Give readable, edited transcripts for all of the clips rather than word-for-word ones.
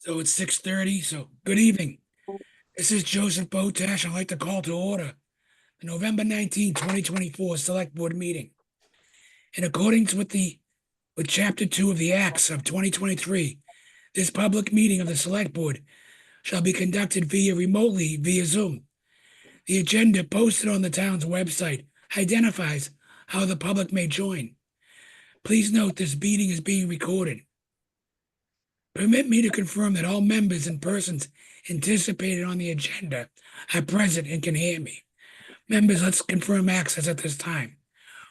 So it's 6:30, so good evening. This is Joseph Botash. I'd like to call to order the November 19, 2024 Select Board meeting. In accordance with Chapter 2 of the Acts of 2023, this public meeting of the Select Board shall be conducted remotely via Zoom. The agenda posted on the town's website identifies how the public may join. Please note this meeting is being recorded. Permit me to confirm that all members and persons anticipated on the agenda are present and can hear me. Members, let's confirm access at this time.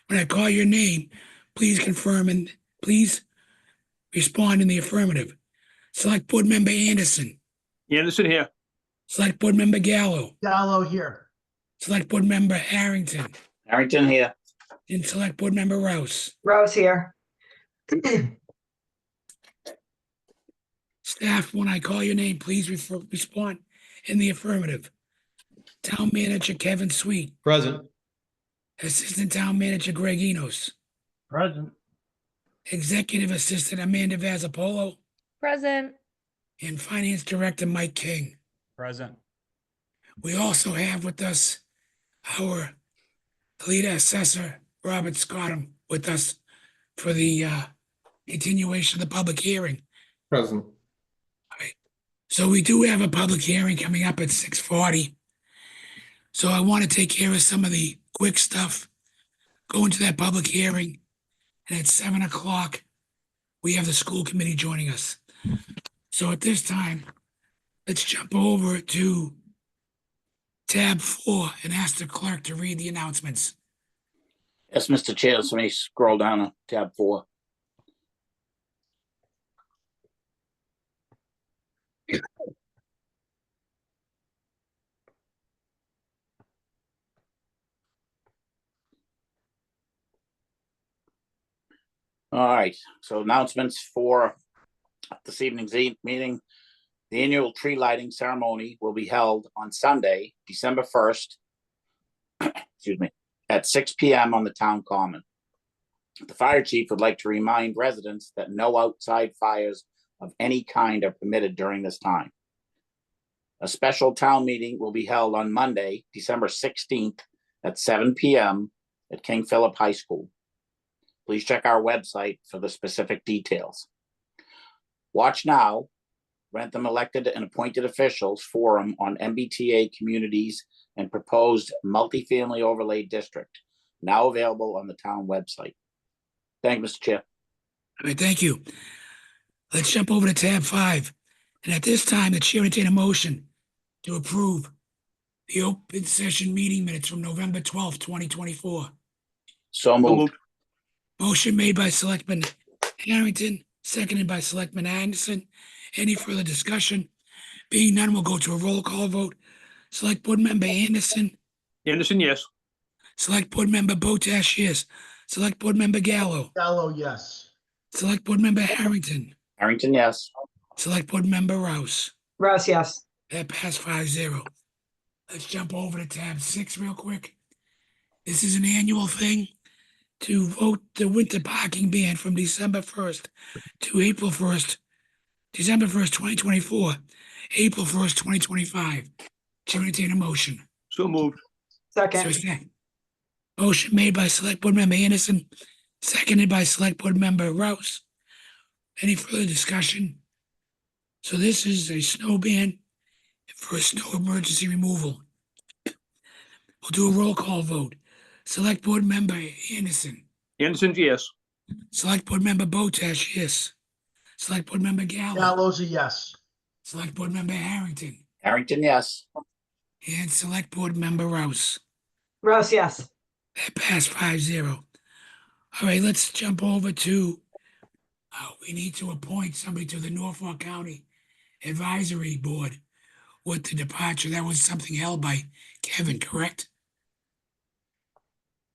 When I call your name, please confirm and please respond in the affirmative. Select Board Member Anderson. Anderson here. Select Board Member Gallo. Gallo here. Select Board Member Harrington. Harrington here. And Select Board Member Rouse. Rose here. Staff, when I call your name, please respond in the affirmative. Town Manager Kevin Sweet. Present. Assistant Town Manager Greg Enos. Present. Executive Assistant Amanda Vazzapolo. Present. And Finance Director Mike King. Present. We also have with us our lead assessor, Robert Scottham, with us for the continuation of the public hearing. Present. So we do have a public hearing coming up at 6:40. So I want to take care of some of the quick stuff, go into that public hearing, and at 7 o'clock, we have the school committee joining us. So at this time, let's jump over to tab 4 and ask the clerk to read the announcements. Yes, Mr. Chair, let me scroll down to tab 4. All right, so announcements for this evening's meeting. The annual tree lighting ceremony will be held on Sunday, December 1st, excuse me, at 6 p.m. on the town common. The fire chief would like to remind residents that no outside fires of any kind are permitted during this time. A special town meeting will be held on Monday, December 16th at 7 p.m. at King Philip High School. Please check our website for the specific details. Watch Now, Wrentham Elected and Appointed Officials Forum on MBTA Communities and Proposed Multifamily Overlay District, now available on the town website. Thank you, Mr. Chair. All right, thank you. Let's jump over to tab 5. And at this time, the chair will entertain a motion to approve the open session meeting minutes from November 12th, 2024. So moved. Motion made by Selectman Harrington, seconded by Selectman Anderson. Any further discussion? Being none, we'll go to a roll call vote. Select Board Member Anderson. Anderson, yes. Select Board Member Botash, yes. Select Board Member Gallo. Gallo, yes. Select Board Member Harrington. Harrington, yes. Select Board Member Rouse. Rose, yes. That passed 5-0. Let's jump over to tab 6 real quick. This is an annual thing to vote the winter parking ban from December 1st to April 1st, December 1st, 2024, April 1st, 2025. Chair will entertain a motion. So moved. Second. Motion made by Select Board Member Anderson, seconded by Select Board Member Rouse. Any further discussion? So this is a snow ban for snow emergency removal. We'll do a roll call vote. Select Board Member Anderson. Anderson, yes. Select Board Member Botash, yes. Select Board Member Gallo. Gallo's a yes. Select Board Member Harrington. Harrington, yes. And Select Board Member Rouse. Rose, yes. That passed 5-0. All right, let's jump over to, we need to appoint somebody to the Norfolk County Advisory Board with the departure. That was something held by Kevin, correct?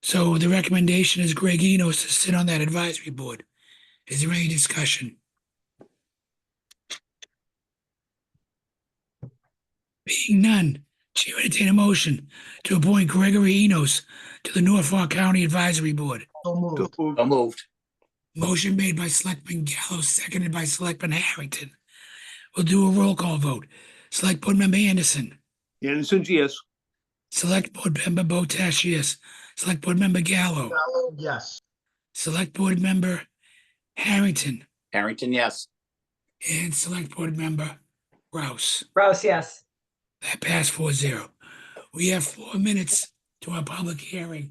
So the recommendation is Greg Enos to sit on that advisory board. Is there any discussion? Being none, Chair will entertain a motion to appoint Gregory Enos to the Norfolk County Advisory Board. So moved. So moved. Motion made by Selectman Gallo, seconded by Selectman Harrington. We'll do a roll call vote. Select Board Member Anderson. Anderson, yes. Select Board Member Botash, yes. Select Board Member Gallo. Gallo, yes. Select Board Member Harrington. Harrington, yes. And Select Board Member Rouse. Rouse, yes. That passed 4-0. We have 4 minutes to our public hearing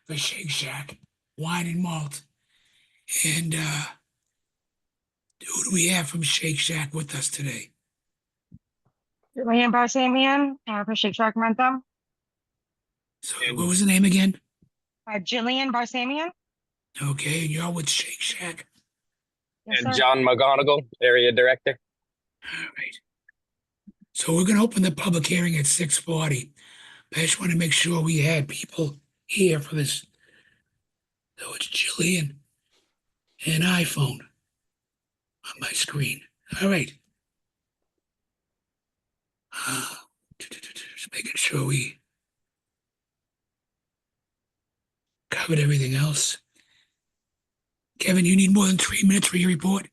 for Shake Shack Wine and Malt. And who do we have from Shake Shack with us today? Julian Barsamian, for Shake Shack Wrentham. So what was the name again? Jillian Barsamian. Okay, and you're with Shake Shack. Yes, And sir. John McGonigal, Area Director. All right. So we're going to open the public hearing at 6:40. I just want to make sure we had people here for this. So it's Jillian and iPhone on my screen. All right. Just making sure we covered everything else. Kevin, you need more than 3 minutes for your report?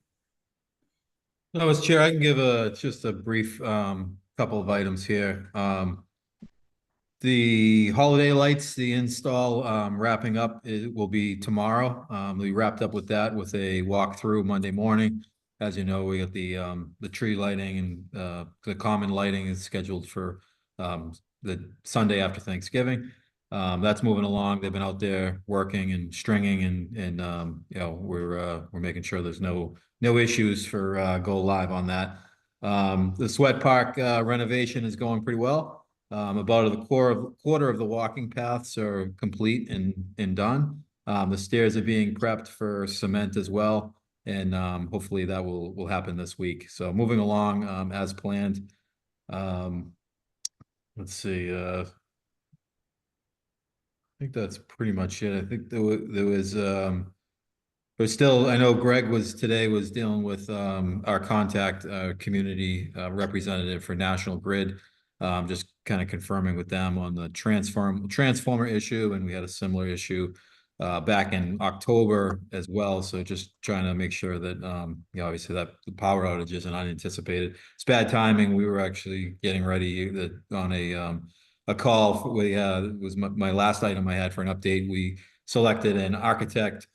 No, Mr. Chair, I can give just a brief couple of items here. The holiday lights, the install wrapping up, it will be tomorrow. We wrapped up with that with a walkthrough Monday morning. As you know, we got the tree lighting and the common lighting is scheduled for the Sunday after Thanksgiving. That's moving along. They've been out there working and stringing and you know, we're making sure there's no issues for go live on that. The Sweat Park renovation is going pretty well. About a quarter of the walking paths are complete and done. The stairs are being prepped for cement as well, and hopefully that will happen this week. So moving along as planned. Let's see. I think that's pretty much it. I think there was but still, I know Greg was dealing with our contact community representative for National Grid, just kind of confirming with them on the transformer issue, and we had a similar issue back in October as well. So just trying to make sure that you know, obviously that the power outage isn't unanticipated. It's bad timing. We were actually getting ready on a call. It was my last item I had for an update. We selected an architect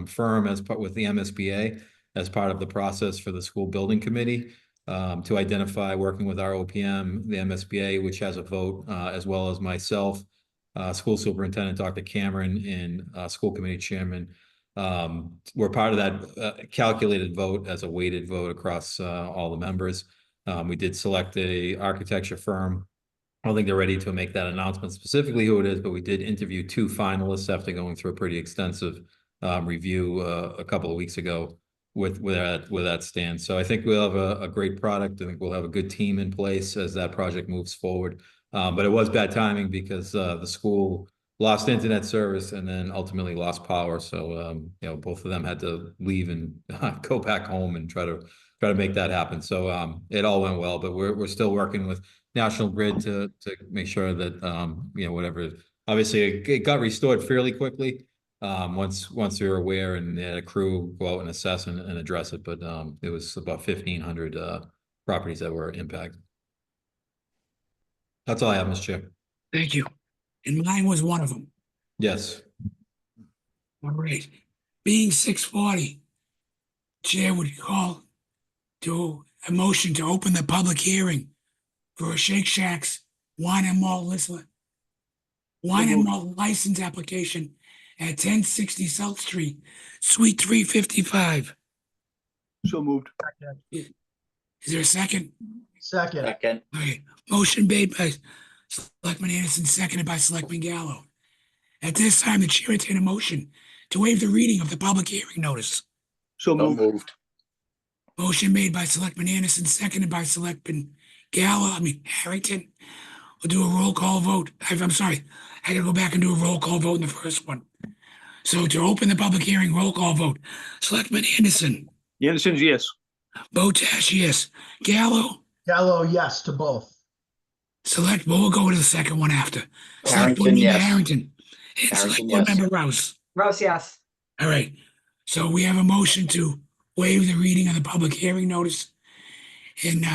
firm as part with the MSBA as part of the process for the school building committee to identify, working with our OPM, the MSBA, which has a vote, as well as myself, school superintendent Dr. Cameron, and school committee chairman. We're part of that calculated vote as a weighted vote across all the members. We did select a architecture firm. I don't think they're ready to make that announcement specifically who it is, but we did interview 2 finalists after going through a pretty extensive review a couple of weeks ago with that stand. So I think we'll have a great product. I think we'll have a good team in place as that project moves forward. But it was bad timing because the school lost internet service and then ultimately lost power. So you know, both of them had to leave and go back home and try to make that happen. So it all went well, but we're still working with National Grid to make sure that you know, whatever, obviously it got restored fairly quickly once we were aware, and they had a crew go out and assess and address it. But it was about 1,500 properties that were impacted. That's all I have, Mr. Chair. Thank you. And mine was one of them. Yes. All right. Being 6:40, Chair would call to a motion to open the public hearing for Shake Shack's wine and malt license application at 1060 South Street, Suite 355. So moved. Is there a second? Second. Second. Okay. Motion made by Selectman Anderson, seconded by Selectman Gallo. At this time, the chair entertain a motion to waive the reading of the public hearing notice. So So moved. moved. Motion made by Selectman Anderson, seconded by Selectman Harrington. We'll do a roll call vote. I'm sorry, I gotta go back and do a roll call vote in the first one. So to open the public hearing, roll call vote. Selectman Anderson, Anderson, yes. Botash, yes. Gallo, Gallo, yes to both. we'll go to the second one after. Select Board Harrington, Member yes. Harrington. And Select Harrington, Board yes. Member Rouse. Rouse, yes. All right. So we have a motion to waive the reading of the public hearing notice And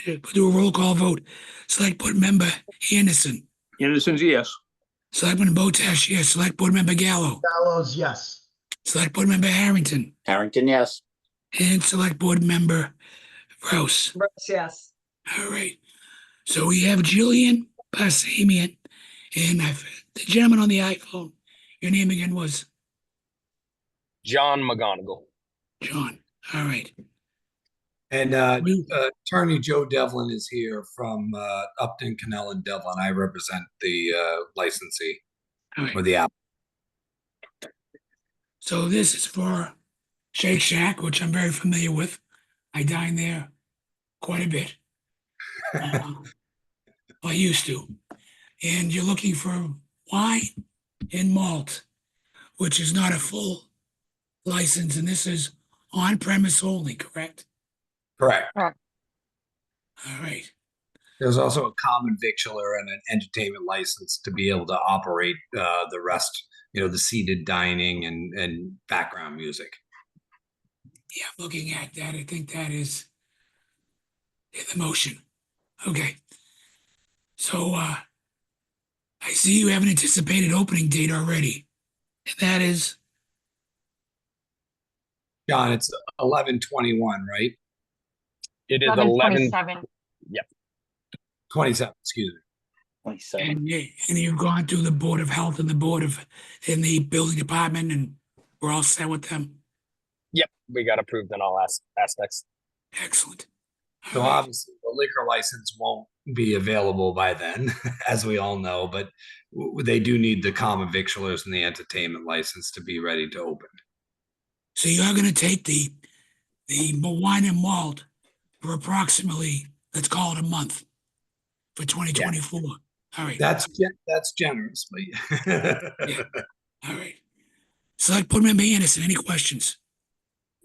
we'll do a roll call vote. Select Board Member Anderson. Anderson's a yes. Selectman Botash, yes. Select Board Member Gallo. Gallows, yes. Select Board Member Harrington. Harrington, yes. And Select Board Member Rouse. Rose, yes. All right. So we have Jillian Barsamian and the gentleman on the iPhone. Your name again was John McGonigal. John. All right. And We- Attorney Joe Devlin is here from Upton, Cannell, and Devlin. I represent the licensee All right. or the app. So this is for Shake Shack, which I'm very familiar with. I dine there quite a bit. I used to. And you're looking for wine and malt, which is not a full license, and this is on premise only, correct? Correct. All right. There's also a common victualler and an entertainment license to be able to operate the rest, the seated dining and background music. Yeah, looking at that, I think that is in the motion. Okay. So I see you have an anticipated opening date already. And that is John, it's 11/21, right? It is 11/27. 27, excuse me. 27. and you've gone through the Board of Health and the building department, and we're all set with them. Yep, we got approved in all aspects. Excellent. So All right. obviously the liquor license won't be available by then, as we all know, but they do need the common victualers and the entertainment license to be ready to open. So you are going to take the wine and malt for approximately, let's call it a month for 2024. All right. That's generous, but All right. Select Board Member Anderson, any questions?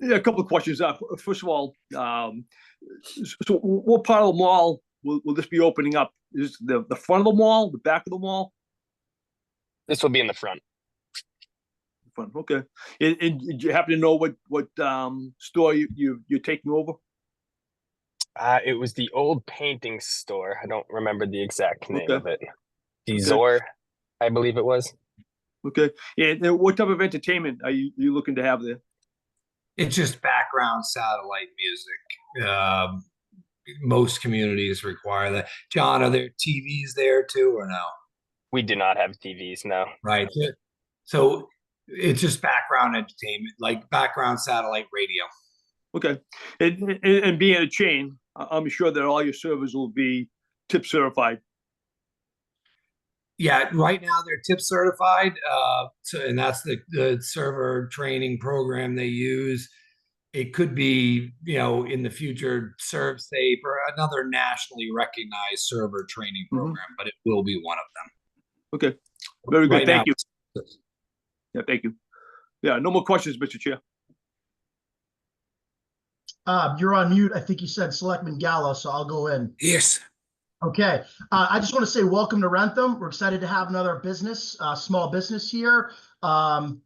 Yeah, a couple of questions. First of all, so what part of the mall will this be opening up? Is the front of the mall, the back of the mall? This will be in the front. Front, okay. And do you happen to know what store you're taking over? It was the old painting store. I don't remember the exact name Okay. of it. Zor, I believe it was. Okay. And what type of entertainment are you looking to have there? it's just background satellite music. Most communities require that. John, are there TVs there too, or no? We do not have TVs, no. Right. So it's just background entertainment, like background satellite radio. Okay. And being a chain, I'm sure that all your servers will be tip certified. Yeah, right now they're tip certified. And that's the server training program they use. It could be, in the future, ServSafe or another nationally recognized server training program, but it will be one of them. Okay. Very good. Right Thank now, you. Yeah, thank you. Yeah, no more questions, Mr. Chair. You're on mute. I think you said Selectman Gallo, so I'll go in. Yes. Okay. I just want to say welcome to Wrentham. We're excited to have another business, small business here.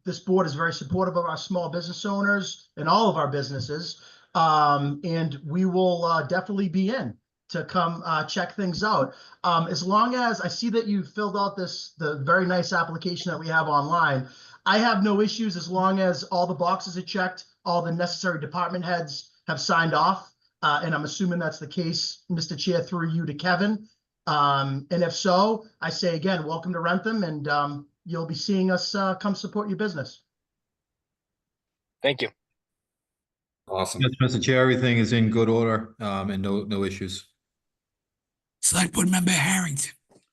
This board is very supportive of our small business owners and all of our businesses. And we will definitely be in to come check things out. As long as I see that you filled out the very nice application that we have online, I have no issues as long as all the boxes are checked, all the necessary department heads have signed off. And I'm assuming that's the case, Mr. Chair, through you to Kevin. And if so, I say again, welcome to Wrentham, and you'll be seeing us come support your business. Thank you. Awesome. Yes, Mr. Chair, everything is in good order, and no issues. Select Board Member Harrington.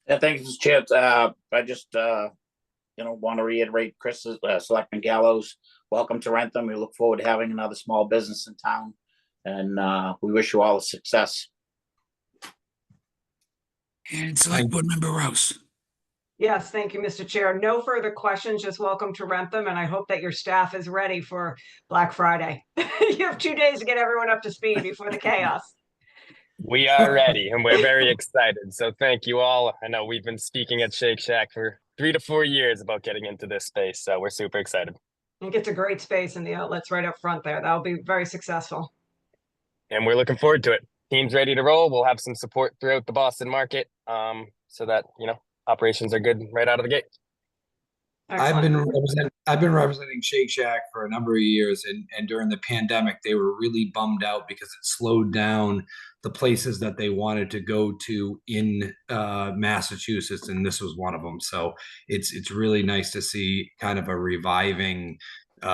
Yeah, thank you, Mr. Chair. I just, want to reiterate Chris's, Selectman Gallo's welcome to Wrentham. We look forward to having another small business in town, and we wish you all the success. And Select Board Member Rouse. Yes, thank you, Mr. Chair. No further questions, just welcome to Wrentham, and I hope that your staff is ready for Black Friday. You have 2 days to get everyone up to speed before the chaos. We are ready and we're very excited. So thank you all. I know we've been speaking at Shake Shack for 3 to 4 years about getting into this space. So we're super excited. I think it's a great space in the outlets right up front there. That'll be very successful. and we're looking forward to it. Team's ready to roll. We'll have some support throughout the Boston market, so that operations are good right out of the gate. Excellent. I've been representing Shake Shack for a number of years, and during the pandemic, they were really bummed out because it slowed down the places that they wanted to go to in Massachusetts, and this was one of them. So it's really nice to see kind of a reviving. They're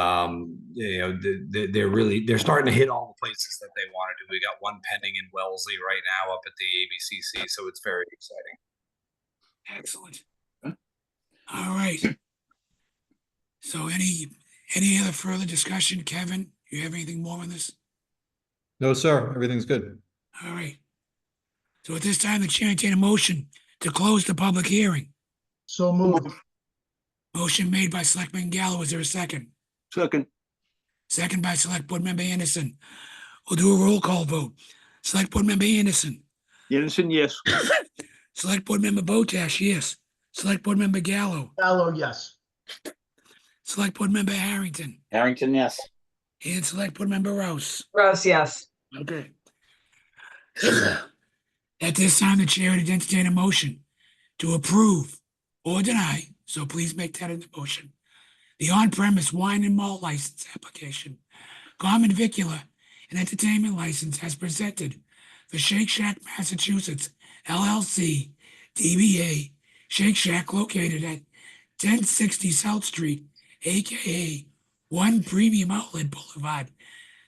starting to hit all the places that they wanted to. We got one pending in Wellesley right now up at the ABCC, so it's very exciting. Excellent. All right. So any other further discussion, Kevin? You have anything more on this? No, sir, everything's good. All right. So at this time, the chair entertain a motion to close the public hearing. So moved. Motion made by Selectman Gallo. Is there a second? Second. Second by Select Board Member Anderson. We'll do a roll call vote. Select Board Member Anderson. Anderson, yes. Select Board Member Botash, yes. Select Board Member Gallo. Gallo, yes. Select Board Member Harrington. Harrington, yes. And Select Board Member Rouse. Rose, yes. Okay. At this time, the chair would entertain a motion to approve or deny, so please make that in the motion, the on-premise wine and malt license application, common vicular and entertainment license as presented for Shake Shack, Massachusetts, LLC, DBA, Shake Shack located at 1060 South Street, aka 1 Premium Outlet Boulevard,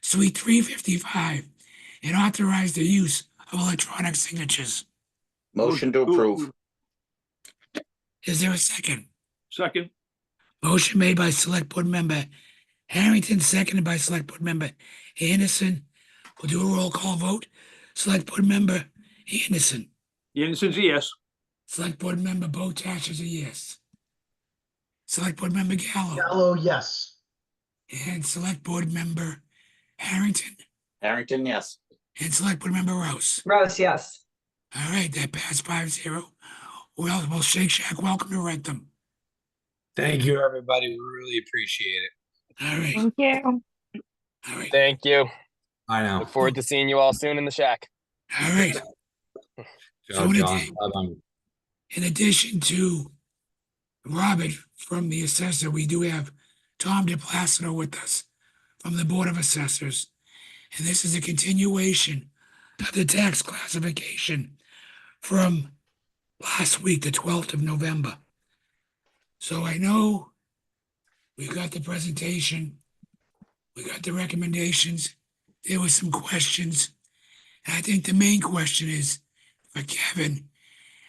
Suite 355, and authorize the use of electronic signatures. Motion to approve. Is there a second? Second. Motion made by Select Board Member Harrington, seconded by Select Board Member Anderson. We'll do a roll call vote. Select Board Member Anderson. Anderson's a yes. Select Board Member Botash is a yes. Select Board Member Gallo. Gallo, yes. And Select Board Member Harrington. Harrington, yes. And Select Board Member Rouse. Rose, yes. All right, that passed 5-0. Well, Shake Shack, welcome to Wrentham. Thank you, everybody. We really appreciate it. All right, Thank you. all right, Thank you. I know. Look forward to seeing you all soon in the shack. all right. Ciao, So John. did- Bye-bye. In addition to Robert from the assessor, we do have Tom DePlacido with us from the Board of Assessors. And this is a continuation of the tax classification from last week, the 12th of November. So I know we got the presentation, we got the recommendations, there were some questions. And I think the main question is, for Kevin,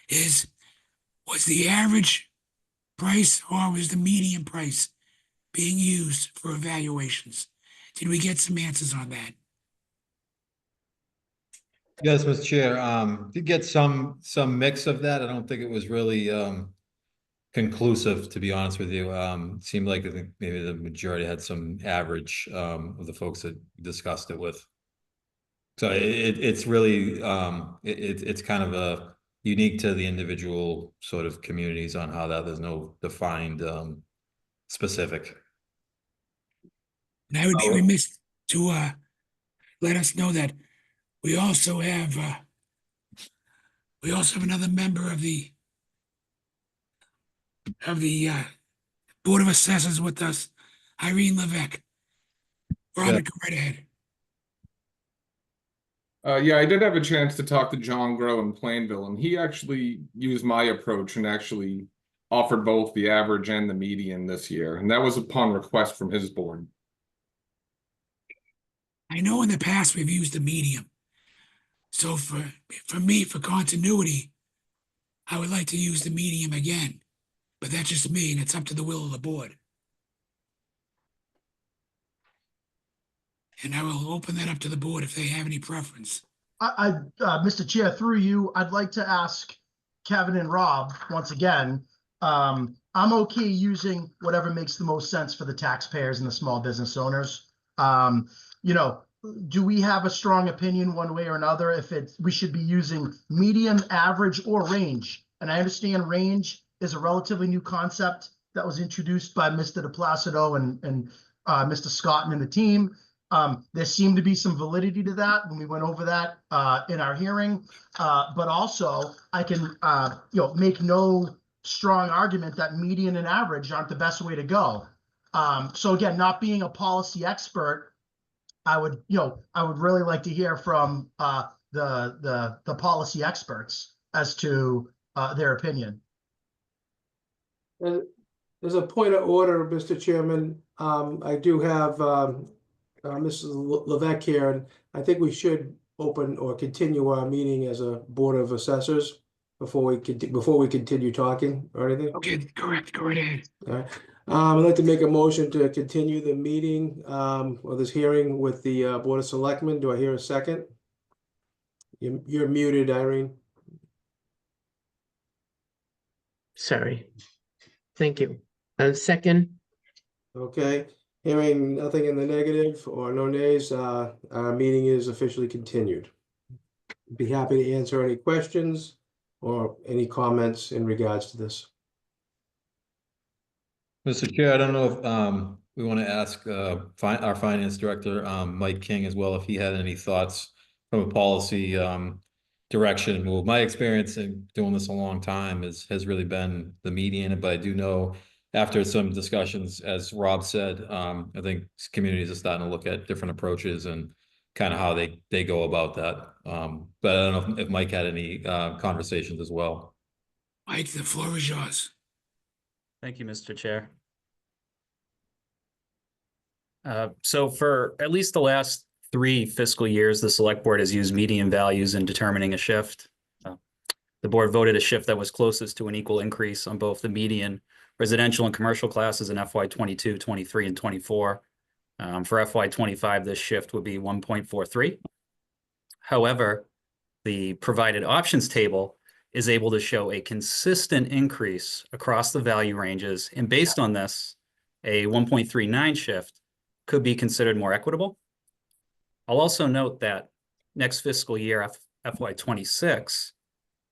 is was the average price or was the median price being used for evaluations? Did we get some answers on that? Yes, Mr. Chair, did get some mix of that. I don't think it was really conclusive, to be honest with you. It seemed like I think maybe the majority had some average of the folks that discussed it with. So it's really it's kind of a unique to the individual sort of communities on how that there's no defined specific. And I would be remiss to let us know that we also have another member of the Board of Assessors with us, Irene Levesque. Robert, go right ahead. Yeah, I did have a chance to talk to John Grow in Plainville, and he actually used my approach and actually offered both the average and the median this year, and that was upon request from his board. I know in the past we've used the medium. So for me, for continuity, I would like to use the medium again, but that's just me and it's up to the will of the board. And I will open that up to the board if they have any preference. Mr. Chair, through you, I'd like to ask Kevin and Rob once again. I'm okay using whatever makes the most sense for the taxpayers and the small business owners. Do we have a strong opinion one way or another if we should be using median, average, or range? And I understand range is a relatively new concept that was introduced by Mr. DePlacido and Mr. Scott and the team. There seemed to be some validity to that when we went over that in our hearing. But also I can, make no strong argument that median and average aren't the best way to go. So again, not being a policy expert, I would really like to hear from the policy experts as to their opinion. There's a point of order, Mr. Chairman. I do have Mrs. Levesque here, and I think we should open or continue our meeting as a Board of Assessors before we continue talking or anything. Okay, correct. Go right ahead. All right. I'd like to make a motion to continue the meeting or this hearing with the Board of Selectmen. Do I hear a second? You're muted, Irene. Sorry. Thank you. Second. Okay. Hearing nothing in the negative or no nays, our meeting is officially continued. Be happy to answer any questions or any comments in regards to this. Mr. Chair, I don't know if we want to ask our finance director, Mike King, as well, if he had any thoughts from a policy direction move. My experience in doing this a long time has really been the median, but I do know after some discussions, as Rob said, I think communities are starting to look at different approaches and kind of how they go about that. But I don't know if Mike had any conversations as well. Mike, the floor is yours. Thank you, Mr. Chair. So for at least the last 3 fiscal years, the select board has used median values in determining a shift. The board voted a shift that was closest to an equal increase on both the median residential and commercial classes in FY 22, 23, and 24. For FY 25, this shift would be 1.43. However, the provided options table is able to show a consistent increase across the value ranges, and based on this, a 1.39 shift could be considered more equitable. I'll also note that next fiscal year, FY 26,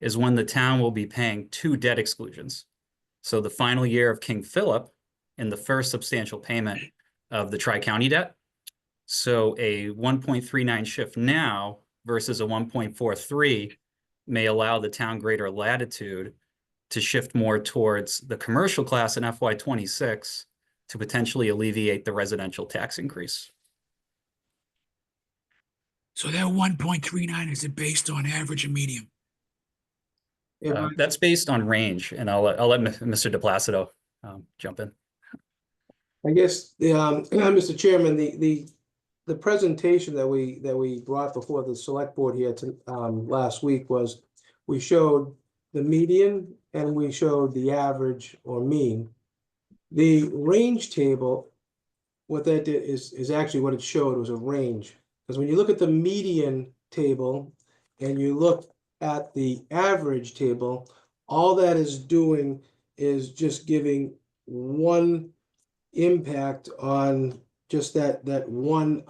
is when the town will be paying 2 debt exclusions. So the final year of King Philip and the first substantial payment of the Tri-County debt. So a 1.39 shift now versus a 1.43 may allow the town greater latitude to shift more towards the commercial class in FY 26 to potentially alleviate the residential tax increase. So that 1.39, is it based on average and medium? That's based on range, and I'll let Mr. DePlacido jump in. I guess Mr. Chairman, the presentation that we brought before the select board here last week was we showed the median and we showed the average or mean. The range table, what that did is actually what it showed was a range. Because when you look at the median table and you look at the average table, all that is doing is just giving one impact on just that one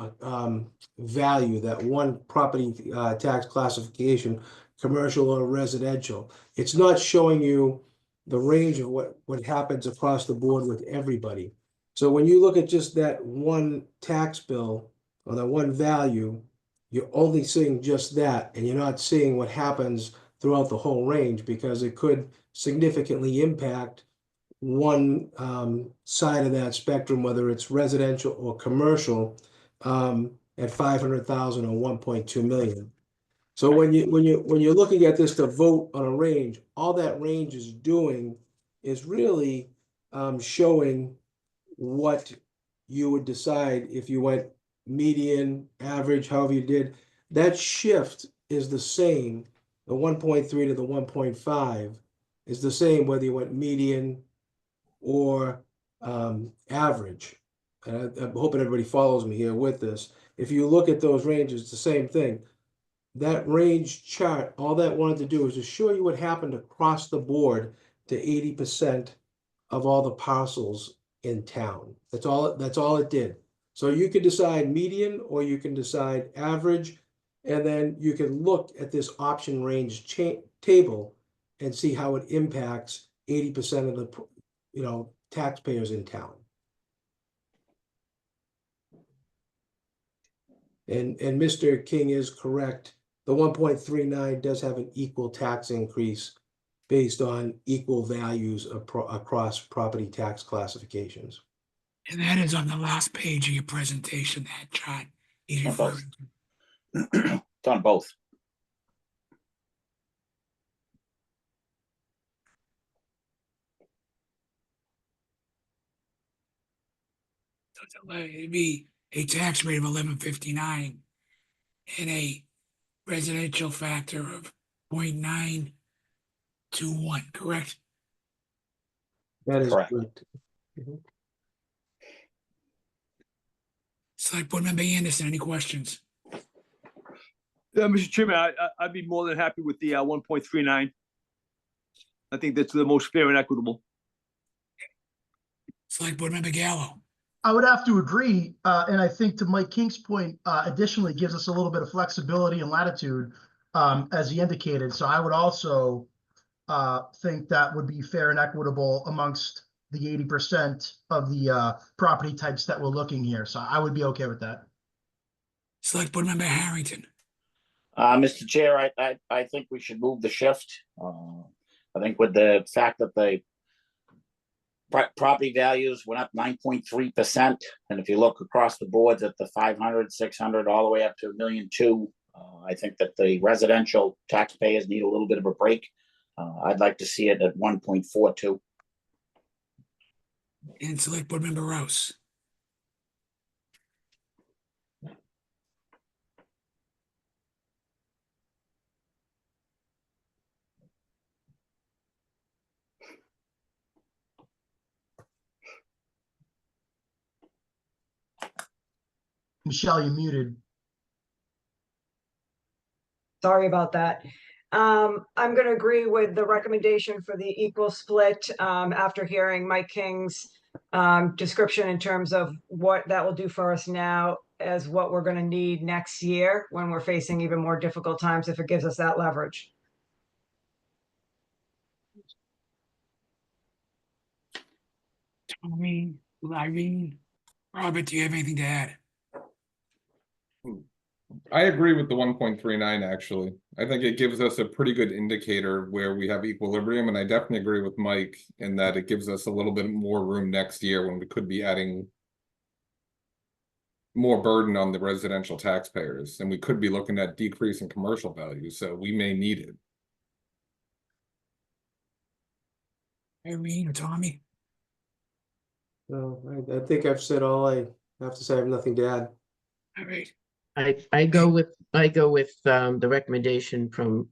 value, that one property tax classification, commercial or residential. It's not showing you the range of what happens across the board with everybody. So when you look at just that one tax bill or that one value, you're only seeing just that, and you're not seeing what happens throughout the whole range, because it could significantly impact one side of that spectrum, whether it's residential or commercial, at 500,000 or 1.2 million. So when you're looking at this to vote on a range, all that range is doing is really showing what you would decide if you went median, average, however you did. That shift is the same. The 1.3 to the 1.5 is the same whether you went median or average. And I'm hoping everybody follows me here with this. If you look at those ranges, it's the same thing. That range chart, all that wanted to do is to show you what happened across the board to 80% of all the parcels in town. That's all it did. So you could decide median or you can decide average, and then you can look at this option range table and see how it impacts 80% of the taxpayers in town. And Mr. King is correct. The 1.39 does have an equal tax increase based on equal values across property tax classifications. And that is on the last page of your presentation, that chart he's On both. referring to. It's on both. So it'd be a tax rate of 11.59 and a residential factor of 0.921, correct? That is Correct. correct. Mhm. Select Board Member Anderson, any questions? Mr. Chairman, I'd be more than happy with the 1.39. I think that's the most fair and equitable. Select Board Member Gallo. I would have to agree, and I think to Mike King's point, additionally gives us a little bit of flexibility and latitude, as he indicated. So I would also think that would be fair and equitable amongst the 80% of the property types that we're looking here. So I would be okay with that. Select Board Member Harrington. Mr. Chair, I think we should move the shift. I think with the fact that the property values went up 9.3%. And if you look across the boards at the 500, 600, all the way up to $1.2 million, I think that the residential taxpayers need a little bit of a break. I'd like to see it at 1.42. And Select Board Member Rouse. Michelle, you're muted. Sorry about that. I'm going to agree with the recommendation for the equal split after hearing Mike King's description in terms of what that will do for us now as what we're going to need next year when we're facing even more difficult times if it gives us that leverage. Tommy, Irene, Robert, do you have anything to add? I agree with the 1.39, actually. I think it gives us a pretty good indicator where we have equilibrium, and I definitely agree with Mike in that it gives us a little bit more room next year when we could be adding more burden on the residential taxpayers, and we could be looking at decrease in commercial values, so we may need it. Irene or Tommy? No, I think I've said all I have to say. I have nothing to add. All right. I go with the recommendation from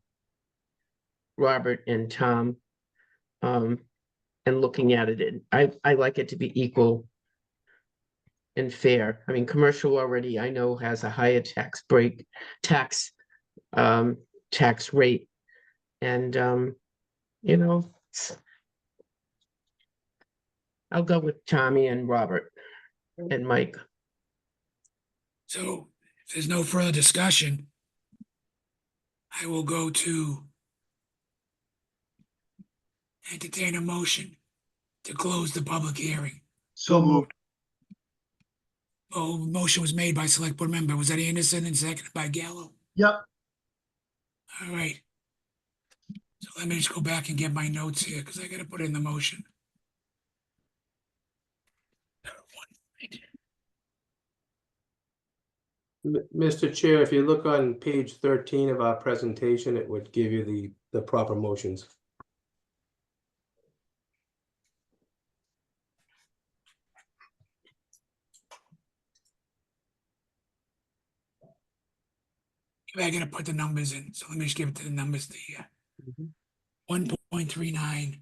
Robert and Tom. And looking at it, I like it to be equal and fair. I mean, commercial already I know has a higher tax rate. And you know, I'll go with Tommy and Robert and Mike. So if there's no further discussion, I will go to entertain a motion to close the public hearing. So moved. Oh, motion was made by Select Board Member. Was that Anderson and seconded by Gallo? Yep. All right. So let me just go back and get my notes here because I got to put in the motion. Mr. Chair, if you look on page 13 of our presentation, it would give you the proper motions. I got to put the numbers in. So let me just give it to the numbers. The 1.39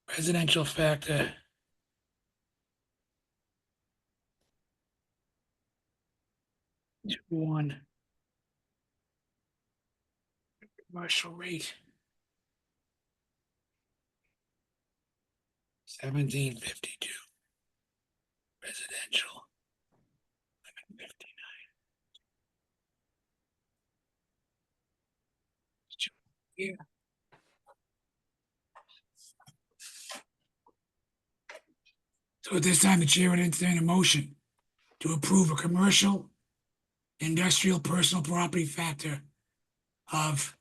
residential factor. One commercial rate 17.52 residential 11.59. Yeah. So at this time, the chair would entertain a motion to approve a commercial industrial personal property factor of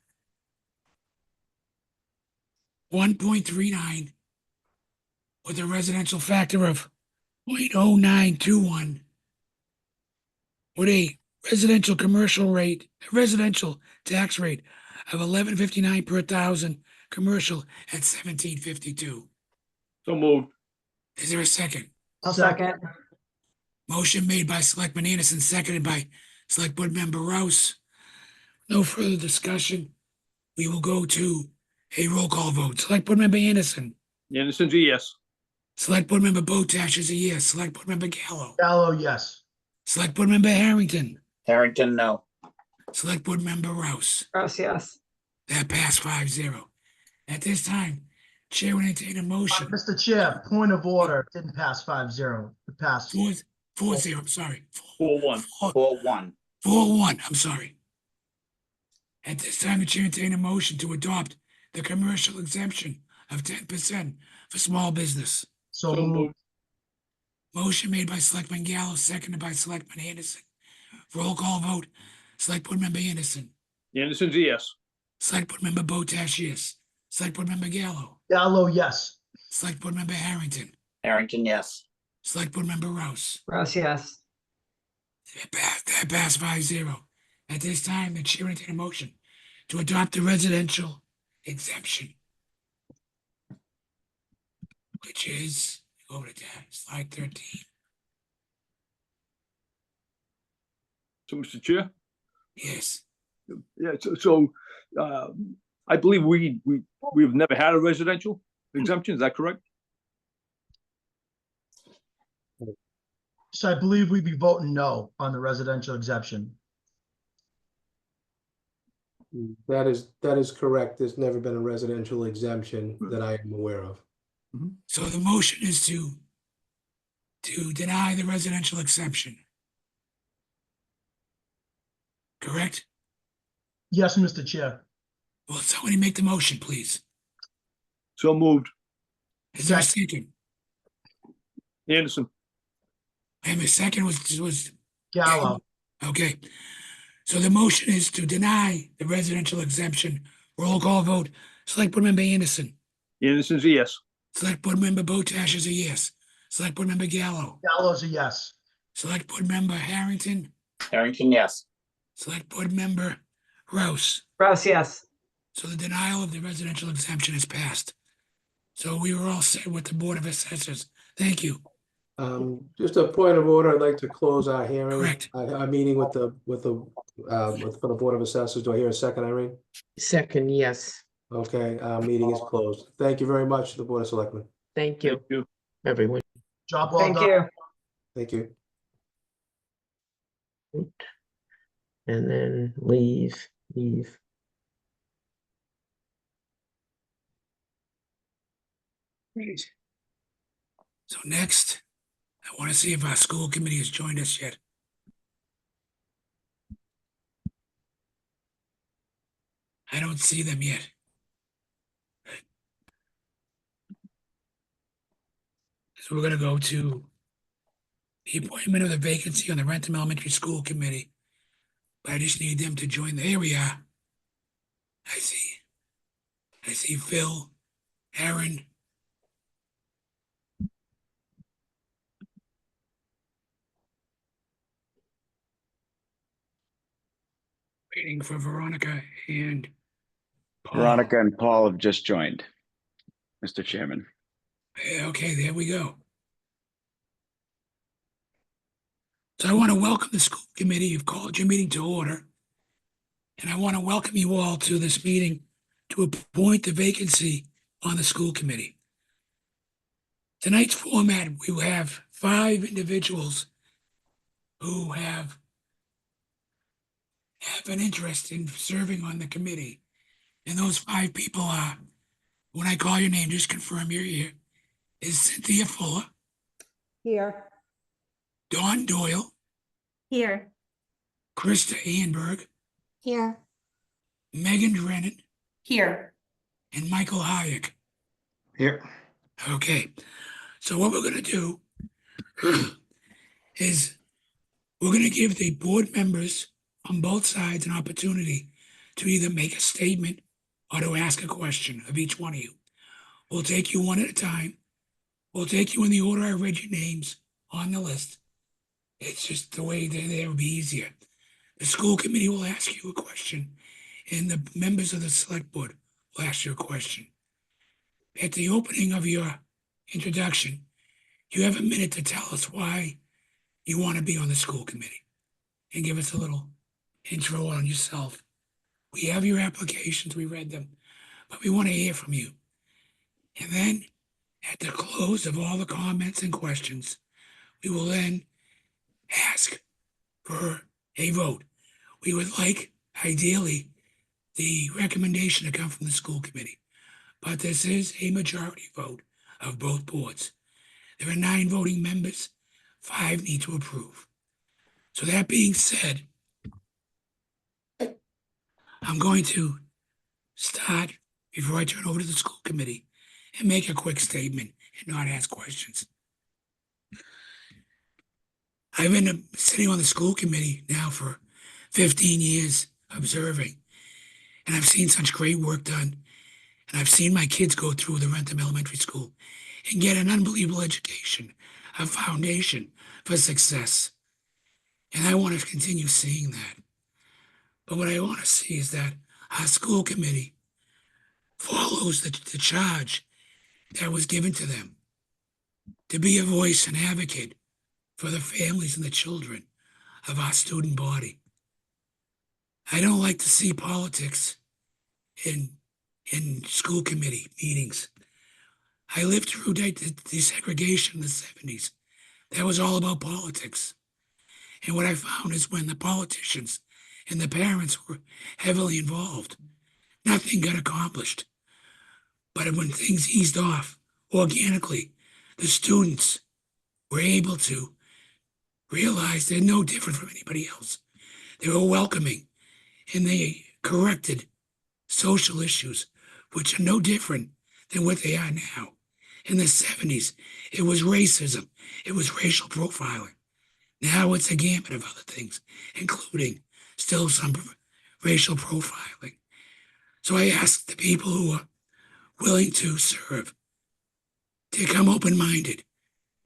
1.39 with a residential factor of 0.0921 with a residential tax rate of 11.59 per thousand, commercial at 17.52. So moved. Is there a second? I'll second. Motion made by Selectman Anderson, seconded by Select Board Member Rouse. No further discussion. We will go to a roll call vote. Select Board Member Anderson. Anderson's a yes. Select Board Member Botash is a yes. Select Board Member Gallo. Gallo, yes. Select Board Member Harrington. Harrington, no. Select Board Member Rouse. Rouse, yes. That passed 5-0. At this time, Chair will entertain a motion. Mr. Chair, point of order, didn't pass 5-0. It passed. 4-0, I'm sorry. 4-1. 4-1. 4-1, I'm sorry. At this time, the chair entertain a motion to adopt the commercial exemption of 10% for small business. So moved. Motion made by Selectman Gallo, seconded by Selectman Anderson. Roll call vote. Select Board Member Anderson. Anderson's a yes. Select Board Member Botash, yes. Select Board Member Gallo. Gallo, yes. Select Board Member Harrington. Harrington, yes. Select Board Member Rouse. Rouse, yes. That passed 5-0. At this time, the chair will entertain a motion to adopt the residential exemption, which is, over to slide 13. So, Mr. Chair? Yes. Yeah, I believe we've never had a residential exemption, is that correct? So I believe we'd be voting no on the residential exemption. That is correct. There's never been a residential exemption that I am aware of. So the motion is to deny the residential exception. Correct? Yes, Mr. Chair. Will somebody make the motion, please? So moved. Is there a second? Anderson. And the second was Gallo. okay. So the motion is to deny the residential exemption. Roll call vote. Select Board Member Anderson. Anderson's a yes. Select Board Member Botash is a yes. Select Board Member Gallo. Gallo's a yes. Select Board Member Harrington. Harrington, yes. Select Board Member Rouse. Rouse, yes. So the denial of the residential exemption is passed. So we were all set with the Board of Assessors. Thank you. Just a point of order, I'd like to close our hearing. Correct. Our meeting for the Board of Assessors. Do I hear a second, Irene? Second, yes. Okay, meeting is closed. Thank you very much, the Board of Selectmen. Thank you, Thank you. everyone. Job well Thank done. you. Thank you. And then leave. Great. So next, I want to see if our school committee has joined us yet. I don't see them yet. So we're going to go to the appointment of the vacancy on the Wrentham Elementary School Committee. But I just need them to join. Here we are. I see Phil, Aaron. Waiting for Veronica and Paul. Veronica and Paul have just joined, Mr. Chairman. Okay, there we go. So I want to welcome the school committee. You've called your meeting to order. And I want to welcome you all to this meeting to appoint the vacancy on the school committee. Tonight's format, we will have 5 individuals who have an interest in serving on the committee. And those 5 people are, when I call your name, just confirm you're here, is Cynthia Fuller, Here. Dawn Doyle, Here. Krista Ianberg, Here. Megan Drennan, Here. and Michael Hayek. Here. Okay, so what we're going to do is We're going to give the board members on both sides an opportunity to either make a statement or to ask a question of each one of you. We'll take you one at a time. We'll take you in the order I read your names on the list. It's just the way that will be easier. The school committee will ask you a question, and the members of the select board will ask you a question. At the opening of your introduction, you have a minute to tell us why you want to be on the school committee and give us a little intro on yourself. We have your applications, we read them, but we want to hear from you. And then at the close of all the comments and questions, we will then ask for a vote. We would like, ideally, the recommendation to come from the school committee, but this is a majority vote of both boards. There are 9 voting members, 5 need to approve. So that being said, I'm going to start before I turn over to the school committee and make a quick statement and not ask questions. I've been sitting on the school committee now for 15 years observing, and I've seen such great work done. And I've seen my kids go through the Wrentham Elementary School and get an unbelievable education, a foundation for success. And I want to continue seeing that. But what I want to see is that our school committee follows the charge that was given to them to be a voice and advocate for the families and the children of our student body. I don't like to see politics in school committee meetings. I lived through desegregation in the 70s. That was all about politics. And what I found is when the politicians and the parents were heavily involved, nothing got accomplished. But when things eased off organically, the students were able to realize they're no different from anybody else. They were welcoming, and they corrected social issues, which are no different than what they are now. In the 70s, it was racism, it was racial profiling. Now it's a gamut of other things, including still some racial profiling. So I ask the people who are willing to serve to come open-minded,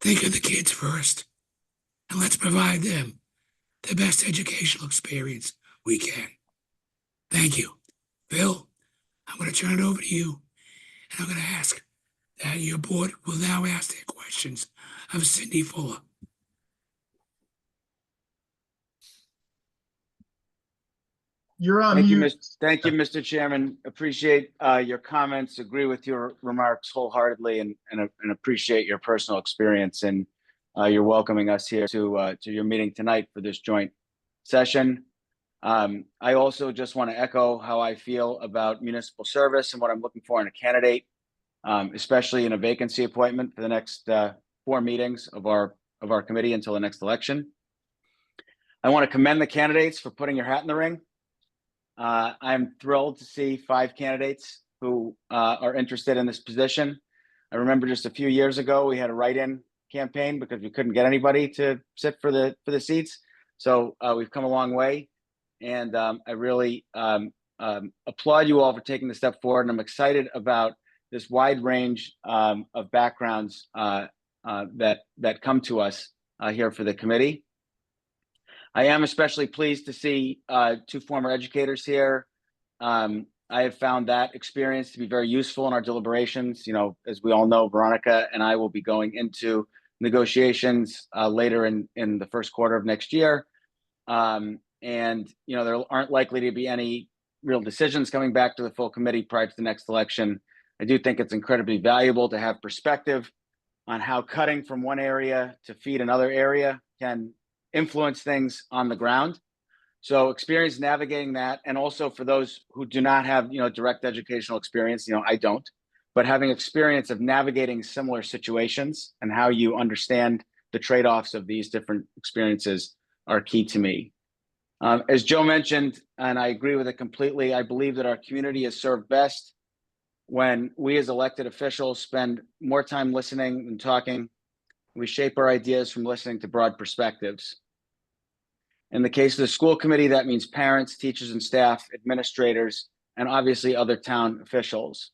think of the kids first, and let's provide them the best educational experience we can. Thank you. Bill, I'm going to turn it over to you, and I'm going to ask that your board will now ask their questions of Cindy Fuller. You're on Thank you, mute. Thank you, Mr. Chairman. Appreciate your comments. Agree with your remarks wholeheartedly, and appreciate your personal experience and your welcoming us here to your meeting tonight for this joint session. I also just want to echo how I feel about municipal service and what I'm looking for in a candidate, especially in a vacancy appointment for the next 4 meetings of our committee until the next election. I want to commend the candidates for putting your hat in the ring. I'm thrilled to see 5 candidates who are interested in this position. I remember just a few years ago, we had a write-in campaign because we couldn't get anybody to sit for the seats. So we've come a long way, and I really applaud you all for taking the step forward. And I'm excited about this wide range of backgrounds that come to us here for the committee. I am especially pleased to see 2 former educators here. I have found that experience to be very useful in our deliberations. You know, as we all know, Veronica and I will be going into negotiations later in the first quarter of next year. And, you know, there aren't likely to be any real decisions coming back to the full committee prior to the next election. I do think it's incredibly valuable to have perspective on how cutting from one area to feed another area can influence things on the ground. So experience navigating that, and also for those who do not have, you know, direct educational experience, you know, I don't, but having experience of navigating similar situations and how you understand the trade-offs of these different experiences are key to me. As Joe mentioned, and I agree with it completely, I believe that our community is served best when we as elected officials spend more time listening than talking. We shape our ideas from listening to broad perspectives. In the case of the school committee, that means parents, teachers and staff, administrators, and obviously other town officials.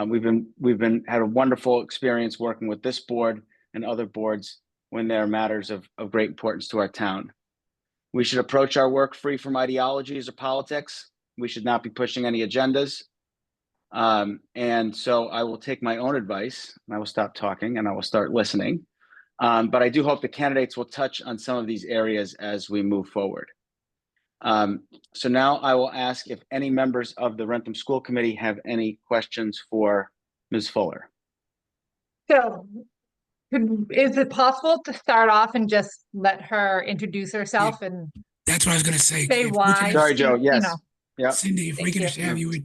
We've had a wonderful experience working with this board and other boards when there are matters of great importance to our town. We should approach our work free from ideologies or politics. We should not be pushing any agendas. And so I will take my own advice and I will stop talking and I will start listening. But I do hope the candidates will touch on some of these areas as we move forward. So now I will ask if any members of the Wrentham School Committee have any questions for Ms. Fuller. So, is it possible to start off and just let her introduce herself and That's what I was gonna say. say If we why? could Sorry, just- Joe. you Yes. know. Yeah. Cindy, if we Thank could you. just have you a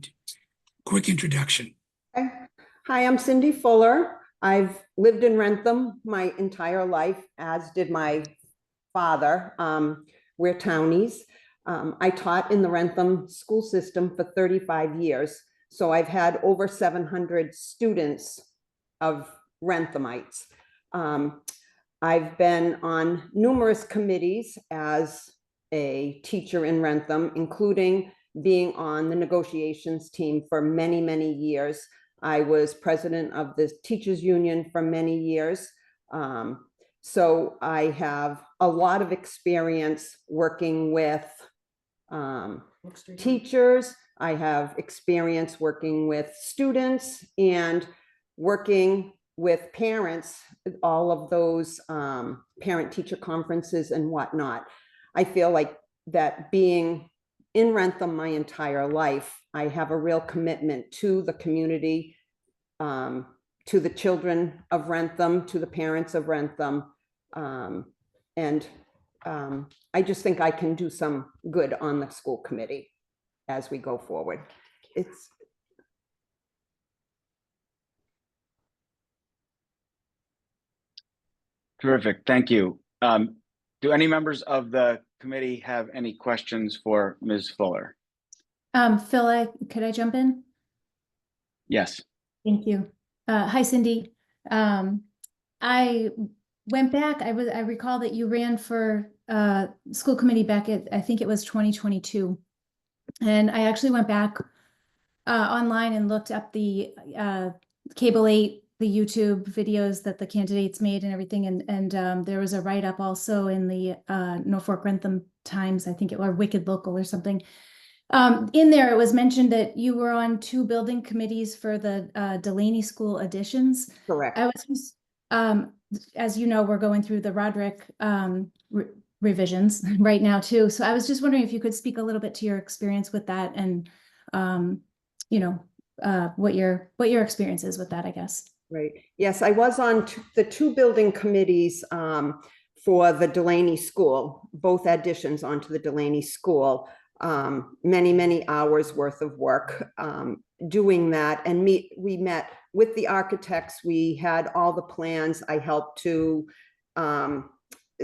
quick introduction. Hi, I'm Cindy Fuller. I've lived in Wrentham my entire life, as did my father. We're townies. I taught in the Wrentham school system for 35 years. So I've had over 700 students of Wrenthamites. I've been on numerous committees as a teacher in Wrentham, including being on the negotiations team for many, many years. I was president of the teachers union for many years. So I have a lot of experience working with teachers. I have experience working with students and working with parents, all of those parent-teacher conferences and whatnot. I feel like that being in Wrentham my entire life, I have a real commitment to the community, to the children of Wrentham, to the parents of Wrentham. And I just think I can do some good on the school committee as we go forward. It's Terrific. Thank you. Do any members of the committee have any questions for Ms. Fuller? Phil, could I jump in? Yes. Thank you. Hi, Cindy. I went back. I recall that you ran for school committee back at, I think it was 2022. And I actually went back online and looked up the Cable 8, the YouTube videos that the candidates made and everything. And there was a write-up also in the Norfolk Wrentham Times, I think it was Wicked Local or something. In there, it was mentioned that you were on 2 building committees for the Delaney School additions. correct. I was just, as you know, we're going through the Roderick revisions right now too. So I was just wondering if you could speak a little bit to your experience with that and, you know, what your experience is with that, I guess. Right. Yes, I was on the 2 building committees for the Delaney School, both additions onto the Delaney School. Many, many hours worth of work doing that. And we met with the architects. We had all the plans. I helped to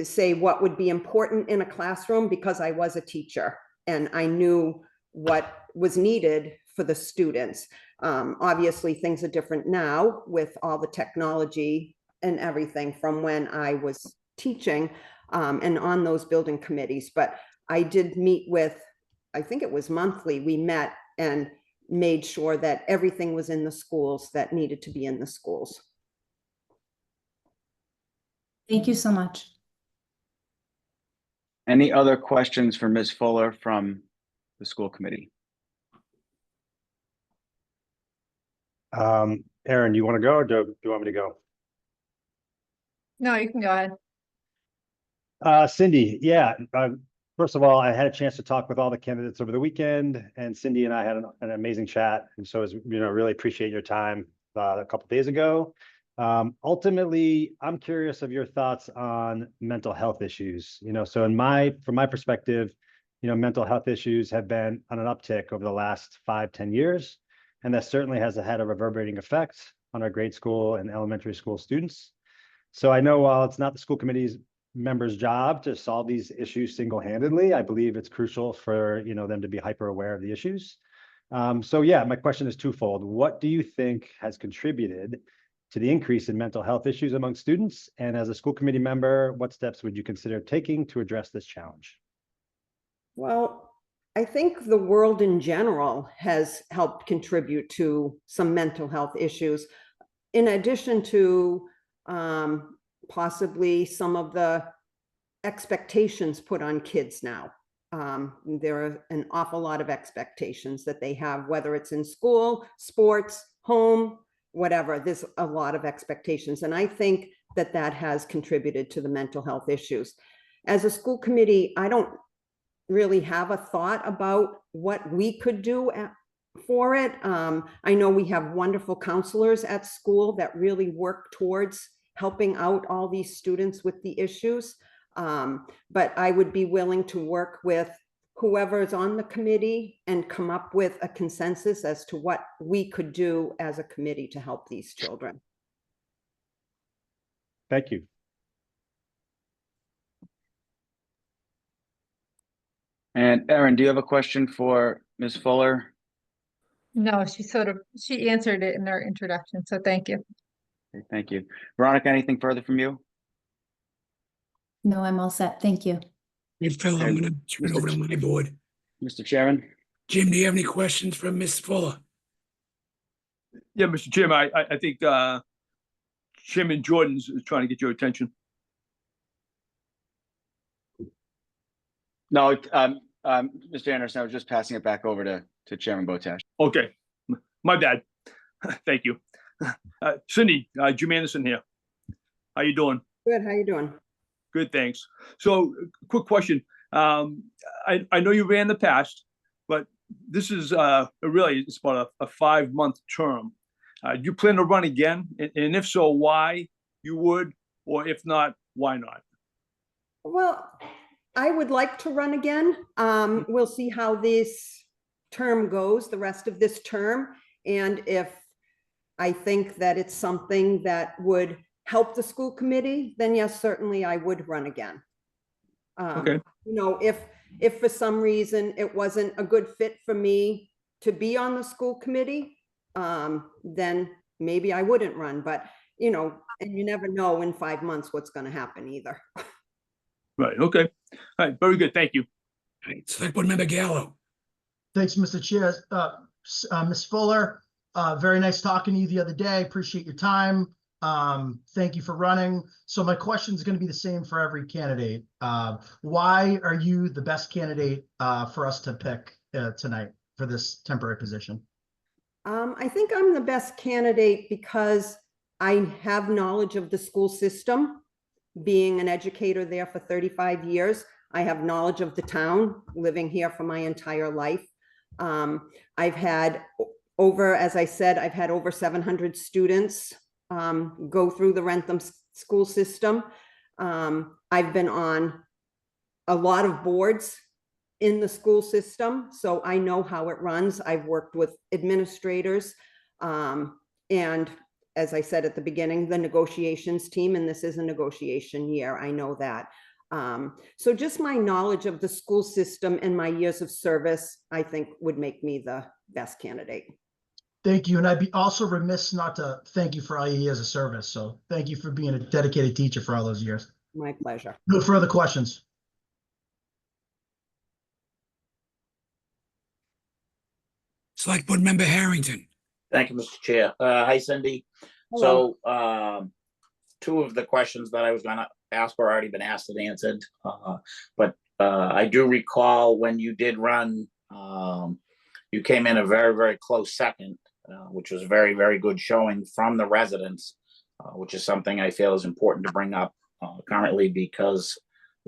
say what would be important in a classroom because I was a teacher and I knew what was needed for the students. Obviously, things are different now with all the technology and everything from when I was teaching and on those building committees. But I did meet with, I think it was monthly, we met and made sure that everything was in the schools that needed to be in the schools. Thank you so much. Any other questions for Ms. Fuller from the school committee? Aaron, you want to go or do you want me to go? No, you can go ahead. Cindy, yeah. First of all, I had a chance to talk with all the candidates over the weekend, and Cindy and I had an amazing chat. And so, really appreciate your time a couple of days ago. Ultimately, I'm curious of your thoughts on mental health issues. So from my perspective, mental health issues have been on an uptick over the last 5-10 years. And that certainly has had a reverberating effect on our grade school and elementary school students. So I know while it's not the school committee's members' job to solve these issues single-handedly, I believe it's crucial for them to be hyper aware of the issues. So yeah, my question is twofold. What do you think has contributed to the increase in mental health issues among students? And as a school committee member, what steps would you consider taking to address this challenge? Well, I think the world in general has helped contribute to some mental health issues, in addition to possibly some of the expectations put on kids now. There are an awful lot of expectations that they have, whether it's in school, sports, home, whatever. There's a lot of expectations. And I think that that has contributed to the mental health issues. As a school committee, I don't really have a thought about what we could do for it. I know we have wonderful counselors at school that really work towards helping out all these students with the issues. But I would be willing to work with whoever is on the committee and come up with a consensus as to what we could do as a committee to help these children. Thank you. And Erin, do you have a question for Ms. Fuller? No, she answered it in her introduction, so thank you. Okay, thank you. Veronica, anything further from you? No, I'm all set. Thank you. Hey, Phil, I'm And gonna turn it over to my board. Mr. Chairman? Jim, do you have any questions for Ms. Fuller? Yeah, Mr. Chairman, I think Chairman Jordan's is trying to get your attention. No, Mr. Anderson, I was just passing it back over to Chairman Botash. Okay, my bad. Thank you. Cindy, Jim Anderson here. How you doing? Good, how you doing? Good, thanks. So, quick question. I know you ran the past, but this is really, it's about a 5-month term. Do you plan to run again? And if so, why you would, or if not, why not? Well, I would like to run again. We'll see how this term goes, the rest of this term. And if I think that it's something that would help the school committee, then yes, certainly I would run again. Okay. You know, if for some reason it wasn't a good fit for me to be on the school committee, then maybe I wouldn't run. But, you know, and you never know in 5 months what's going to happen either. Right, okay. All right, very good, thank you. All right, Select Board Member Gallo. Thanks, Mr. Chair. Ms. Fuller, very nice talking to you the other day. Appreciate your time. Thank you for running. So my question is going to be the same for every candidate. Why are you the best candidate for us to pick tonight for this temporary position? I think I'm the best candidate because I have knowledge of the school system, being an educator there for 35 years. I have knowledge of the town, living here for my entire life. I've had as I said, I've had over 700 students go through the Wrentham school system. I've been on a lot of boards in the school system, so I know how it runs. I've worked with administrators, and as I said at the beginning, the negotiations team, and this is a negotiation year, I know that. So just my knowledge of the school system and my years of service, I think would make me the best candidate. Thank you. And I'd be also remiss not to thank you for all your years of service. So thank you for being a dedicated teacher for all those years. My pleasure. No further questions. Select Board Member Harrington. Thank you, Mr. Chair. Hi, Cindy. Hello. So 2 of the questions that I was gonna ask were already been asked and answered. But I do recall when you did run, you came in a very, very close second, which was very, very good showing from the residents, which is something I feel is important to bring up currently because,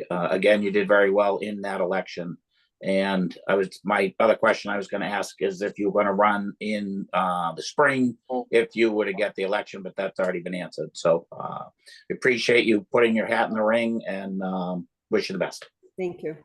again, you did very well in that election. And my other question I was going to ask is if you were going to run in the spring, if you were to get the election, but that's already been answered. So appreciate you putting your hat in the ring and wish you the best. Thank you.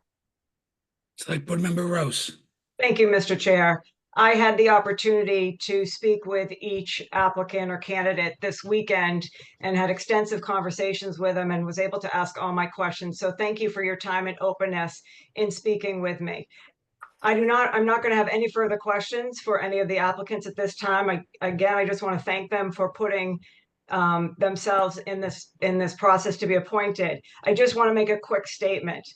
Select Board Member Rose. Thank you, Mr. Chair. I had the opportunity to speak with each applicant or candidate this weekend and had extensive conversations with them and was able to ask all my questions. So thank you for your time and openness in speaking with me. I'm not going to have any further questions for any of the applicants at this time. I just want to thank them for putting themselves in this process to be appointed. I just want to make a quick statement.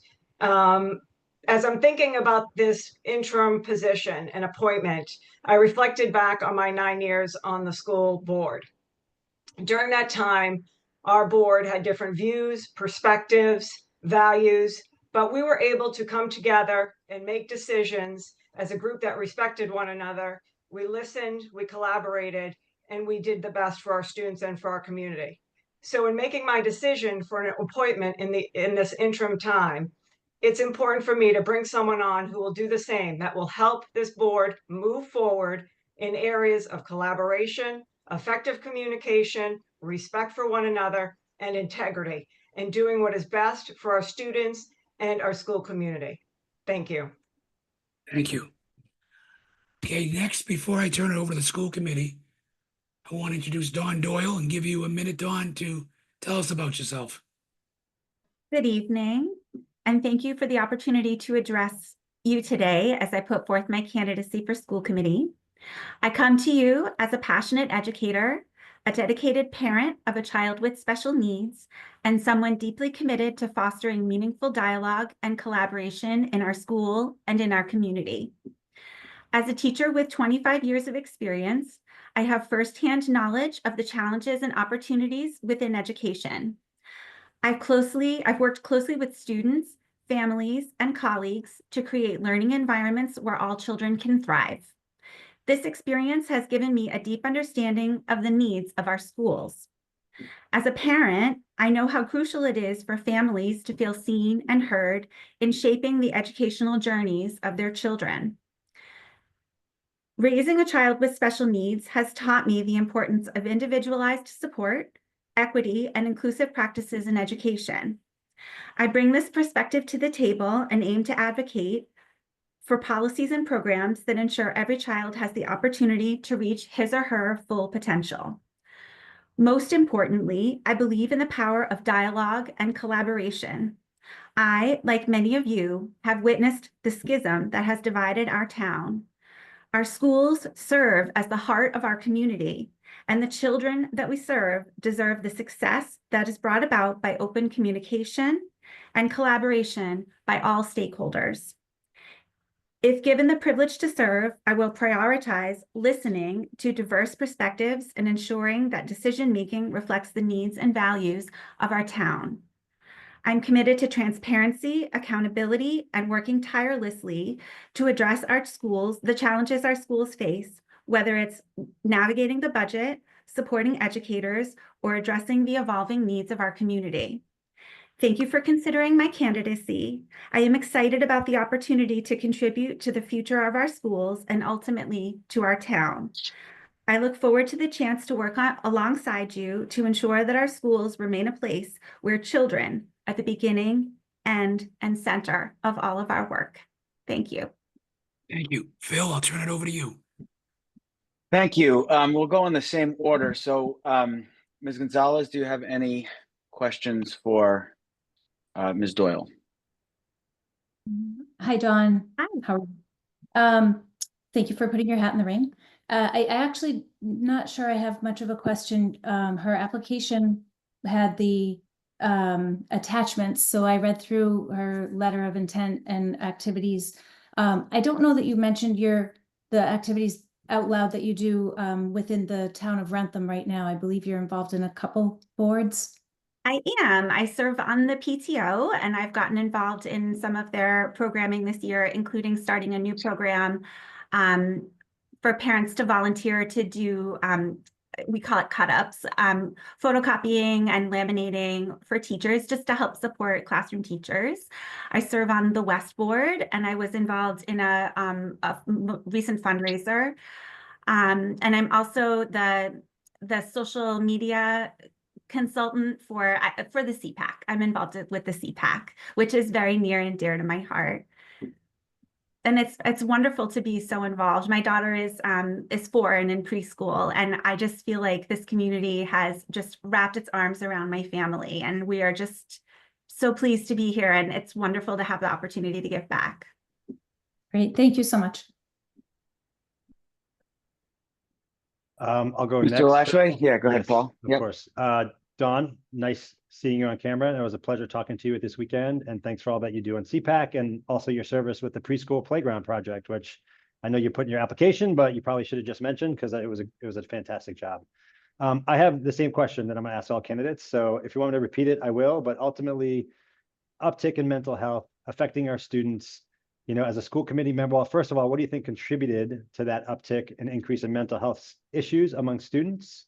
as I'm thinking about this interim position and appointment, I reflected back on my 9 years on the school board. During that time, our board had different views, perspectives, values, but we were able to come together and make decisions as a group that respected one another. We listened, we collaborated, and we did the best for our students and for our community. So in making my decision for an appointment in this interim time, it's important for me to bring someone on who will do the same, that will help this board move forward in areas of collaboration, effective communication, respect for one another, and integrity, and doing what is best for our students and our school community. Thank you. Thank you. Okay, next, before I turn it over to the school committee, I want to introduce Dawn Doyle and give you a minute, Dawn, to tell us about yourself. Good evening, and thank you for the opportunity to address you today as I put forth my candidacy for school committee. I come to you as a passionate educator, a dedicated parent of a child with special needs, and someone deeply committed to fostering meaningful dialogue and collaboration in our school and in our community. As a teacher with 25 years of experience, I have firsthand knowledge of the challenges and opportunities within education. I've worked closely with students, families, and colleagues to create learning environments where all children can thrive. This experience has given me a deep understanding of the needs of our schools. As a parent, I know how crucial it is for families to feel seen and heard in shaping the educational journeys of their children. Raising a child with special needs has taught me the importance of individualized support, equity, and inclusive practices in education. I bring this perspective to the table and aim to advocate for policies and programs that ensure every child has the opportunity to reach his or her full potential. Most importantly, I believe in the power of dialogue and collaboration. I, like many of you, have witnessed the schism that has divided our town. Our schools serve as the heart of our community, and the children that we serve deserve the success that is brought about by open communication and collaboration by all stakeholders. If given the privilege to serve, I will prioritize listening to diverse perspectives and ensuring that decision-making reflects the needs and values of our town. I'm committed to transparency, accountability, and working tirelessly to address the challenges our schools face, whether it's navigating the budget, supporting educators, or addressing the evolving needs of our community. Thank you for considering my candidacy. I am excited about the opportunity to contribute to the future of our schools and ultimately to our town. I look forward to the chance to work alongside you to ensure that our schools remain a place where children are the beginning, end, and center of all of our work. Thank you. Thank you. Phil, I'll turn it over to you. Thank you. We'll go in the same order. So, Ms. Gonzalez, do you have any questions for Ms. Doyle? Hi, Dawn. Hi. How are you? Thank you for putting your hat in the ring. I actually not sure I have much of a question. Her application had the attachments, so I read through her letter of intent and activities. I don't know that you mentioned the activities out loud that you do within the town of Wrentham right now. I believe you're involved in a couple boards. I am. I serve on the PTO, and I've gotten involved in some of their programming this year, including starting a new program for parents to volunteer to do, we call it cut-ups, photocopying and laminating for teachers, just to help support classroom teachers. I serve on the West Board, and I was involved in a recent fundraiser. And I'm also the social media consultant for the CPAC. I'm involved with the CPAC, which is very near and dear to my heart. And it's wonderful to be so involved. My daughter is 4 and in preschool, and I just feel like this community has just wrapped its arms around my family, and we are just so pleased to be here, and it's wonderful to have the opportunity to give back. Great, thank you so much. I'll go Mr. next. Lashway? Yeah, go ahead, Yes, Paul. Of course. Dawn, nice seeing you on camera. It was a pleasure talking to you this weekend. And thanks for all that you do on CPAC and also your service with the preschool playground project, which I know you put in your application, but you probably should have just mentioned because it was a fantastic job. I have the same question that I'm going to ask all candidates. So if you want me to repeat it, I will. But ultimately, uptick in mental health affecting our students, you know, as a school committee member, well, first of all, what do you think contributed to that uptick and increase in mental health issues among students?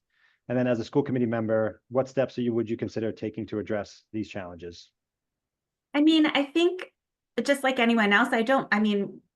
And then as a school committee member, what steps would you consider taking to address these challenges? I mean, I think just like anyone else,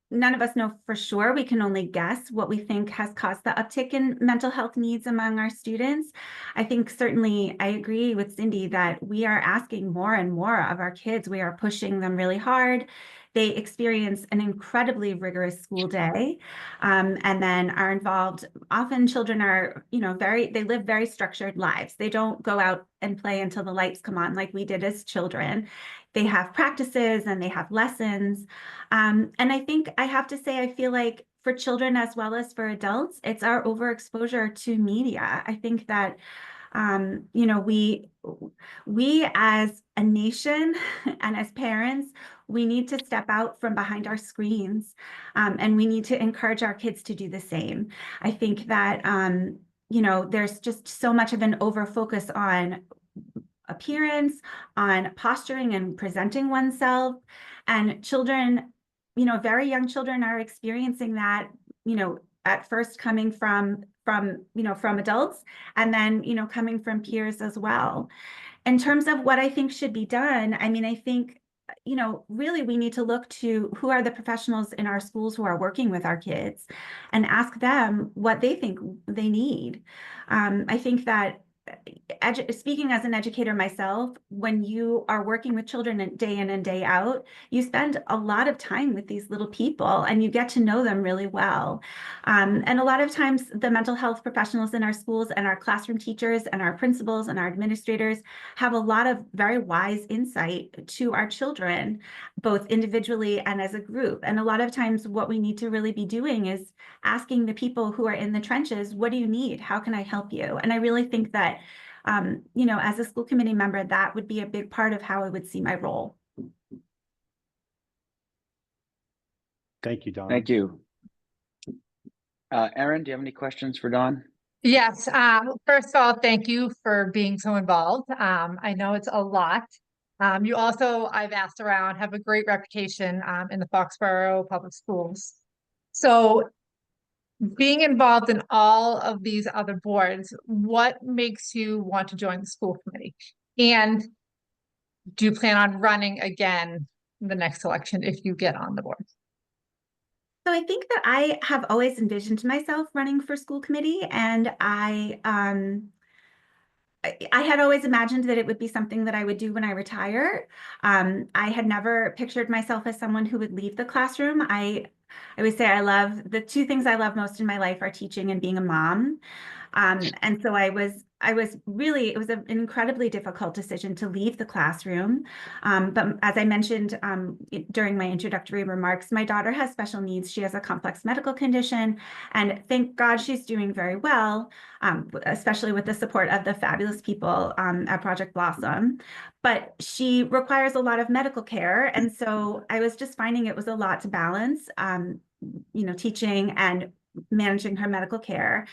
none of us know for sure. We can only guess what we think has caused the uptick in mental health needs among our students. I think certainly I agree with Cindy that we are asking more and more of our kids. We are pushing them really hard. They experience an incredibly rigorous school day, and then are involved. Often children are, they live very structured lives. They don't go out and play until the lights come on like we did as children. They have practices and they have lessons. And I think I have to say, I feel like for children as well as for adults, it's our overexposure to media. I think that we as a nation and as parents, we need to step out from behind our screens, and we need to encourage our kids to do the same. I think that, there's just so much of an overfocus on appearance, on posturing and presenting oneself, and children, very young children are experiencing that, at first coming from adults, and then, coming from peers as well. In terms of what I think should be done, I think, really we need to look to who are the professionals in our schools who are working with our kids and ask them what they think they need. I think that speaking as an educator myself, when you are working with children day in and day out, you spend a lot of time with these little people and you get to know them really well. And a lot of times the mental health professionals in our schools and our classroom teachers and our principals and our administrators have a lot of very wise insight to our children, both individually and as a group. And a lot of times what we need to really be doing is asking the people who are in the trenches, what do you need? How can I help you? And I really think that as a school committee member, that would be a big part of how I would see my role. Thank you, Dawn. Thank you. Erin, do you have any questions for Dawn? Yes. First of all, thank you for being so involved. I know it's a lot. You also, I've asked around, have a great reputation in the Foxborough Public Schools. So being involved in all of these other boards, what makes you want to join the school committee? And do you plan on running again the next election if you get on the board? So I think that I have always envisioned myself running for school committee, and I had always imagined that it would be something that I would do when I retire. I had never pictured myself as someone who would leave the classroom. I always say the two things I love most in my life are teaching and being a mom. And so it was an incredibly difficult decision to leave the classroom. But as I mentioned during my introductory remarks, my daughter has special needs. She has a complex medical condition, and thank God she's doing very well, especially with the support of the fabulous people at Project Blossom. But she requires a lot of medical care. And so I was just finding it was a lot to balance, teaching and managing her medical care.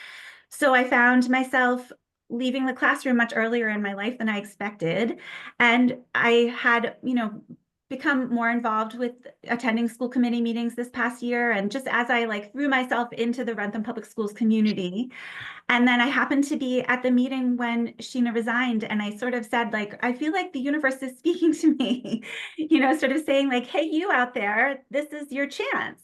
So I found myself leaving the classroom much earlier in my life than I expected. And I had, become more involved with attending school committee meetings this past year. And just as I threw myself into the Wrentham Public Schools community, and then I happened to be at the meeting when Sheena resigned, and I sort of said, I feel like the universe is speaking to me, sort of saying hey, you out there, this is your chance.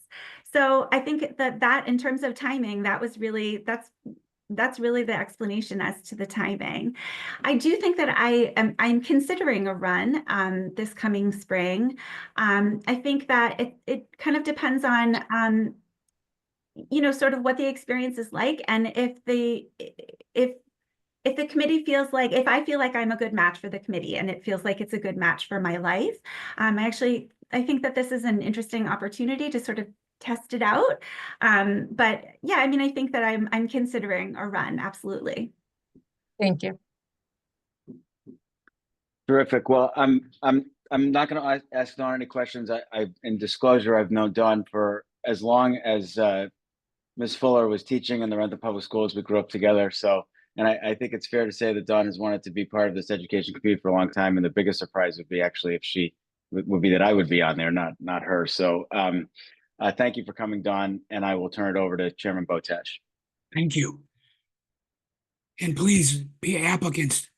So I think that in terms of timing, that's really the explanation as to the timing. I do think that I'm considering a run this coming spring. I think that it kind of depends on sort of what the experience is like, and if the committee feels like, if I feel like I'm a good match for the committee and it feels like it's a good match for my life, I think that this is an interesting opportunity to sort of test it out. But yeah, I think that I'm considering a run. Absolutely. Thank you. Terrific. Well, I'm not going to ask Dawn any questions. In disclosure, I've known Dawn for as long as Ms. Fuller was teaching in the Wrentham Public Schools. We grew up together. So, and I think it's fair to say that Dawn has wanted to be part of this education community for a long time. And the biggest surprise would be actually if she would be that I would be on there, not her. So, thank you for coming, Dawn, and I will turn it over to Chairman Botesh. Thank you. And please, be applicants,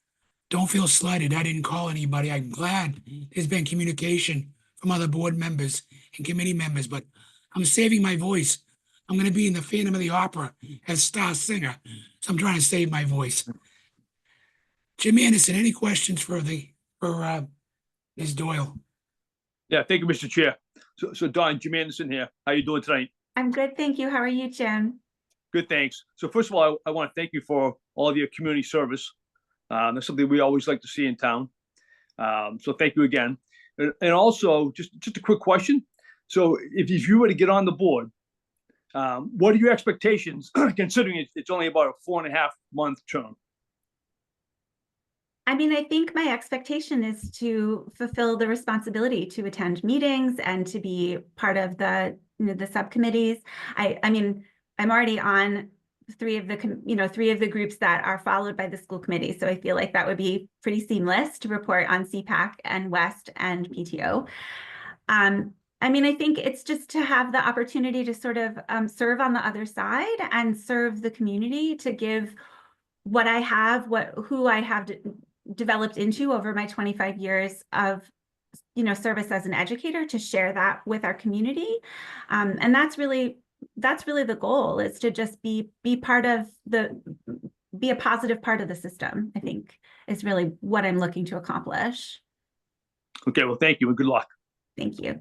don't feel slighted. I didn't call anybody. I'm glad there's been communication from other board members and committee members, but I'm saving my voice. I'm going to be in the Phantom of the Opera as star singer, so I'm trying to save my voice. Jim Anderson, any questions for Ms. Doyle? Yeah, thank you, Mr. Chair. So Don, Jim Anderson here. How you doing tonight? I'm good, thank you. How are you, Jim? Good, thanks. So first of all, I want to thank you for all of your community service. That's something we always like to see in town. So thank you again. And also, just a quick question. So if you were to get on the board, what are your expectations, considering it's only about a 4.5-month term? I mean, I think my expectation is to fulfill the responsibility to attend meetings and to be part of the subcommittees. I mean, I'm already on three of the groups that are followed by the school committee. So I feel like that would be pretty seamless to report on CPAC and West and PTO. I mean, I think it's just to have the opportunity to sort of serve on the other side and serve the community, to give what I have, who I have developed into over my 25 years of service as an educator, to share that with our community. And that's really the goal, is to just be part of be a positive part of the system, I think, is really what I'm looking to accomplish. Okay, well, thank you and good luck. Thank you.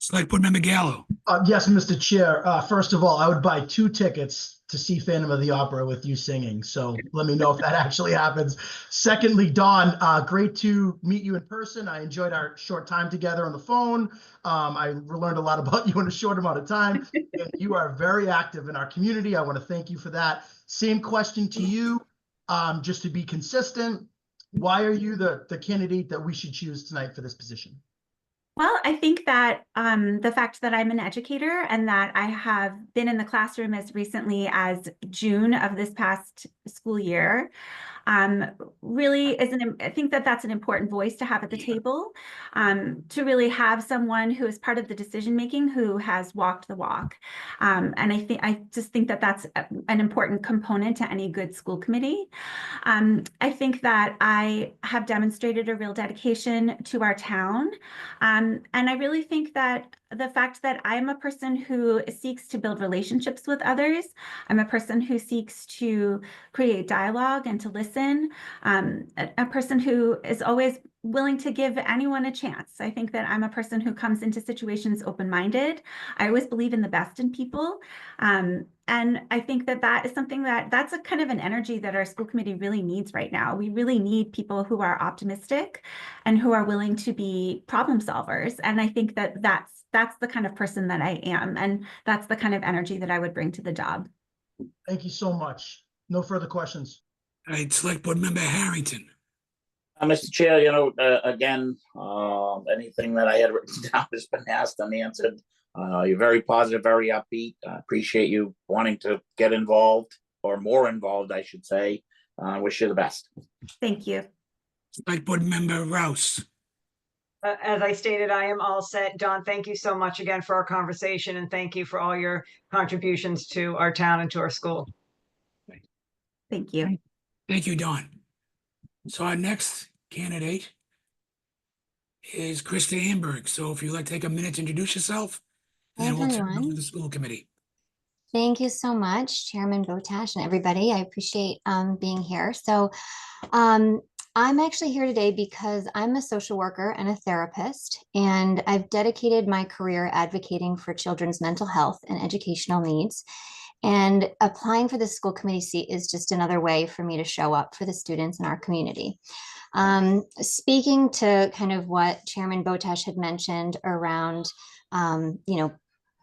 Select Board Member Gallo. Yes, Mr. Chair. First of all, I would buy 2 tickets to see Phantom of the Opera with you singing. So let me know if that actually happens. Secondly, Dawn, great to meet you in person. I enjoyed our short time together on the phone. I learned a lot about you in a short amount of time. And you are very active in our community. I want to thank you for that. Same question to you, just to be consistent. Why are you the candidate that we should choose tonight for this position? Well, I think that the fact that I'm an educator and that I have been in the classroom as recently as June of this past school year really I think that that's an important voice to have at the table, to really have someone who is part of the decision making, who has walked the walk. And I just think that that's an important component to any good school committee. I think that I have demonstrated a real dedication to our town. And I really think that the fact that I'm a person who seeks to build relationships with others, I'm a person who seeks to create dialogue and to listen, a person who is always willing to give anyone a chance. I think that I'm a person who comes into situations open-minded. I always believe in the best in people. And I think that that is something that's a kind of an energy that our school committee really needs right now. We really need people who are optimistic and who are willing to be problem solvers. And I think that that's the kind of person that I am. And that's the kind of energy that I would bring to the job. Thank you so much. No further questions. All right, Select Board Member Harrington. Mr. Chair, again, anything that I had written down has been asked and answered. You're very positive, very upbeat. I appreciate you wanting to get involved, or more involved, I should say. Wish you the best. Thank you. Select Board Member Rouse. As I stated, I am all set. Dawn, thank you so much again for our conversation, and thank you for all your contributions to our town and to our school. Thank you. Thank you, Dawn. So our next candidate is Krista Amberg. So if you'd like to take a minute to introduce yourself, and then we'll turn it over to the school committee. Thank you so much, Chairman Botesh and everybody. I appreciate being here. So I'm actually here today because I'm a social worker and a therapist, and I've dedicated my career advocating for children's mental health and educational needs. And applying for the school committee seat is just another way for me to show up for the students in our community. Speaking to kind of what Chairman Botesh had mentioned around,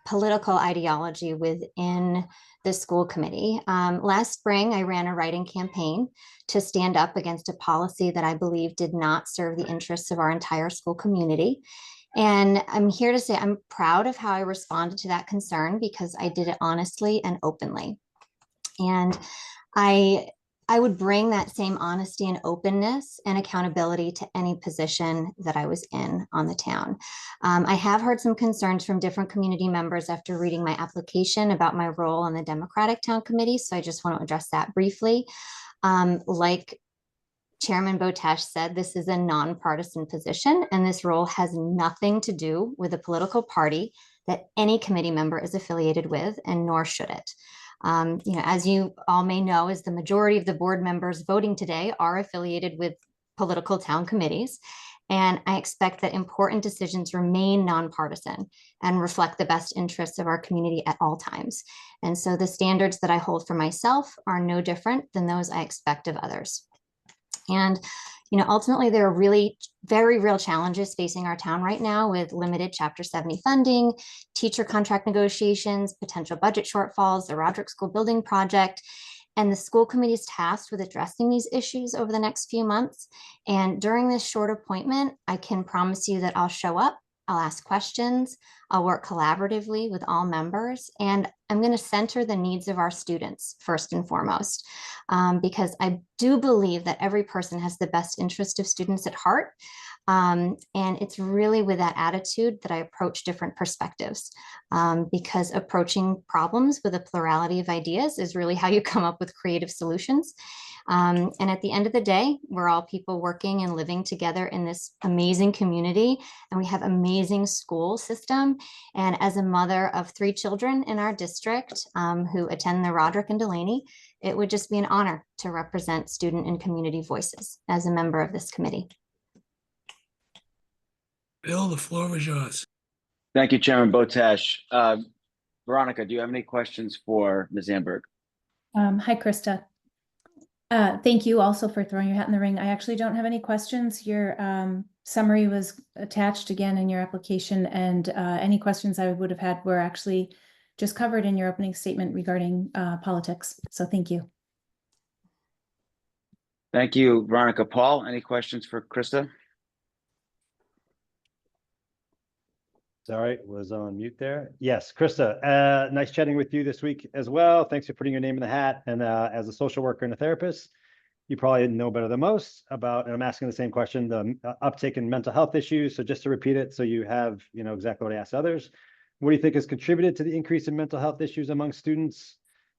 political ideology within the school committee. Last spring, I ran a writing campaign to stand up against a policy that I believe did not serve the interests of our entire school community. And I'm here to say I'm proud of how I responded to that concern because I did it honestly and openly. And I would bring that same honesty and openness and accountability to any position that I was in on the town. I have heard some concerns from different community members after reading my application about my role on the Democratic Town Committee, so I just want to address that briefly. Like Chairman Botesh said, this is a nonpartisan position, and this role has nothing to do with a political party that any committee member is affiliated with, and nor should it. As you all may know, as the majority of the board members voting today are affiliated with political town committees, and I expect that important decisions remain nonpartisan and reflect the best interests of our community at all times. And so the standards that I hold for myself are no different than those I expect of others. And ultimately, there are really very real challenges facing our town right now with limited Chapter 70 funding, teacher contract negotiations, potential budget shortfalls, the Roderick School Building Project, and the school committee is tasked with addressing these issues over the next few months. And during this short appointment, I can promise you that I'll show up, I'll ask questions, I'll work collaboratively with all members, and I'm going to center the needs of our students first and foremost, because I do believe that every person has the best interest of students at heart. And it's really with that attitude that I approach different perspectives, because approaching problems with a plurality of ideas is really how you come up with creative solutions. And at the end of the day, we're all people working and living together in this amazing community, and we have amazing school system. And as a mother of 3 children in our district who attend the Roderick and Delaney, it would just be an honor to represent student and community voices as a member of this committee. Bill, the floor is yours. Thank you, Chairman Botesh. Veronica, do you have any questions for Ms. Amberg? Hi, Krista. Thank you also for throwing your hat in the ring. I actually don't have any questions. Your summary was attached again in your application, and any questions I would have had were actually just covered in your opening statement regarding politics. So thank you. Thank you, Veronica. Paul, any questions for Krista? Sorry, was on mute there. Yes, Krista, nice chatting with you this week as well. Thanks for putting your name in the hat. And as a social worker and a therapist, you probably know better than most about, and I'm asking the same question, the uptick in mental health issues. So just to repeat it, so you have, exactly what I asked others. What do you think has contributed to the increase in mental health issues among students?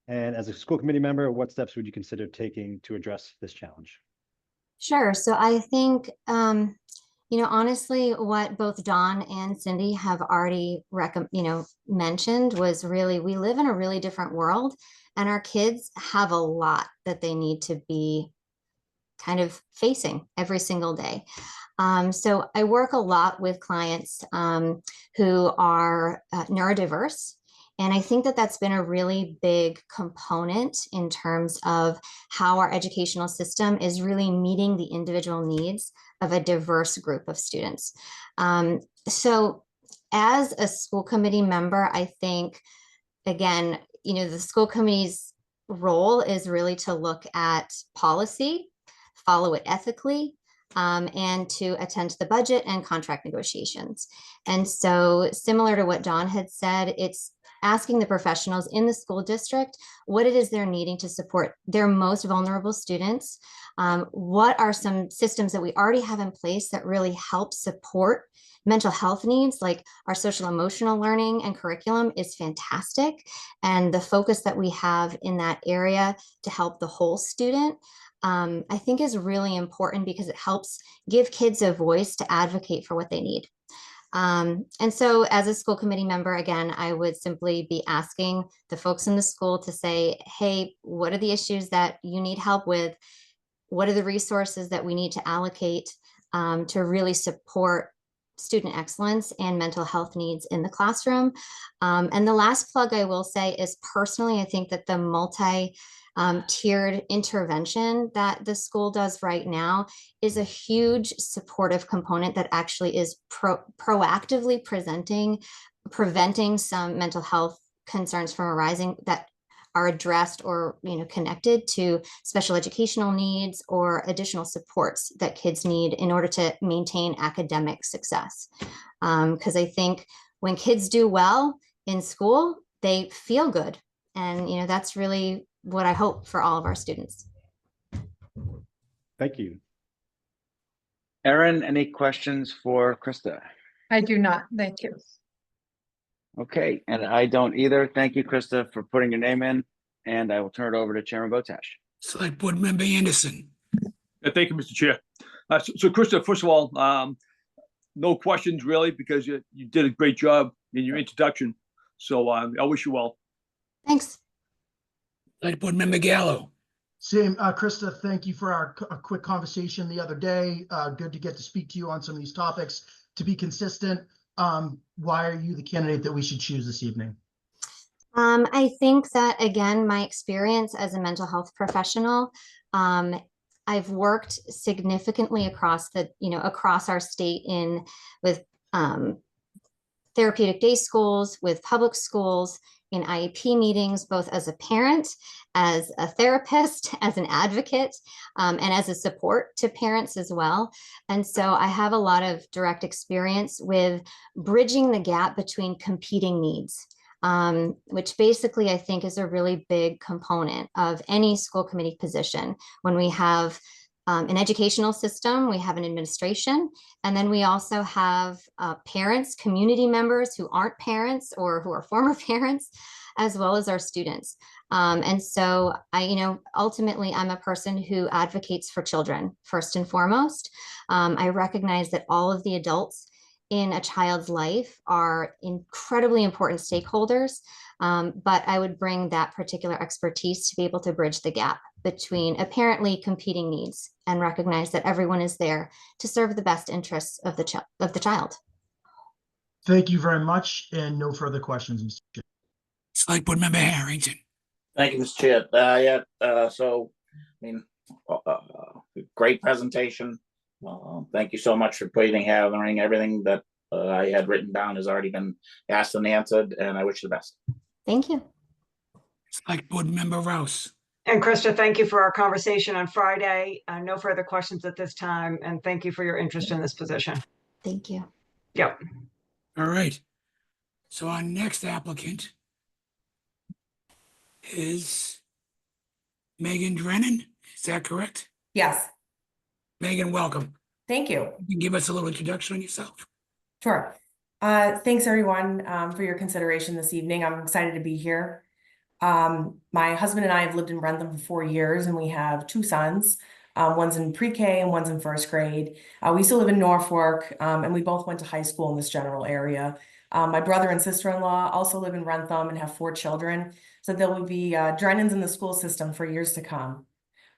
And as a school committee member, what steps would you consider taking to address this challenge? Sure. So I think, honestly, what both Dawn and Cindy have already mentioned was really, we live in a really different world, and our kids have a lot that they need to be kind of facing every single day. So I work a lot with clients who are neurodiverse. And I think that that's been a really big component in terms of how our educational system is really meeting the individual needs of a diverse group of students. So as a school committee member, I think, again, the school committee's role is really to look at policy, follow it ethically, and to attend to the budget and contract negotiations. And so similar to what Dawn had said, it's asking the professionals in the school district what it is they're needing to support their most vulnerable students. What are some systems that we already have in place that really help support mental health needs? Like our social emotional learning and curriculum is fantastic. And the focus that we have in that area to help the whole student, I think is really important because it helps give kids a voice to advocate for what they need. And so as a school committee member, again, I would simply be asking the folks in the school to say, hey, what are the issues that you need help with? What are the resources that we need to allocate to really support student excellence and mental health needs in the classroom? And the last plug I will say is, personally, I think that the tiered intervention that the school does right now is a huge supportive component that actually is proactively presenting preventing some mental health concerns from arising that are addressed or connected to special educational needs or additional supports that kids need in order to maintain academic success. Because I think when kids do well in school, they feel good. And that's really what I hope for all of our students. Thank you. Erin, any questions for Krista? I do not. Thank you. Okay, and I don't either. Thank you, Krista, for putting your name in, and I will turn it over to Chairman Botash. Select Board Member Anderson. Thank you, Mr. Chair. So Krista, first of all, no questions really, because you did a great job in your introduction. So I wish you well. Thanks. Select Board Member Gallo. Same, Krista, thank you for our quick conversation the other day. Good to get to speak to you on some of these topics. To be consistent, why are you the candidate that we should choose this evening? I think that, again, my experience as a mental health professional, I've worked significantly across across our state with therapeutic day schools, with public schools, in IEP meetings, both as a parent, as a therapist, as an advocate, and as a support to parents as well. And so I have a lot of direct experience with bridging the gap between competing needs, which basically I think is a really big component of any school committee position. When we have an educational system, we have an administration, and then we also have parents, community members who aren't parents or who are former parents, as well as our students. And so ultimately I'm a person who advocates for children first and foremost. I recognize that all of the adults in a child's life are incredibly important stakeholders, but I would bring that particular expertise to be able to bridge the gap between apparently competing needs and recognize that everyone is there to serve the best interests of the child. Thank you very much, and no further questions, Mr. Chair. Select Board Member Harrington. Thank you, Mr. Chair. Great presentation. Thank you so much for gathering everything that I had written down has already been asked and answered, and I wish you the best. Thank you. Select Board Member Rouse. And Krista, thank you for our conversation on Friday. No further questions at this time, and thank you for your interest in this position. Thank you. Yep. All right. So our next applicant is Megan Drennan. Is that correct? Yes. Megan, welcome. Thank you. You can give us a little introduction on yourself. Sure. Thanks everyone for your consideration this evening. I'm excited to be here. My husband and I have lived in Wrentham for 4 years, and we have 2 sons. One's in pre-K and one's in 1st grade. We still live in Norfolk, and we both went to high school in this general area. My brother and sister-in-law also live in Wrentham and have 4 children. So there will be Drennans in the school system for years to come.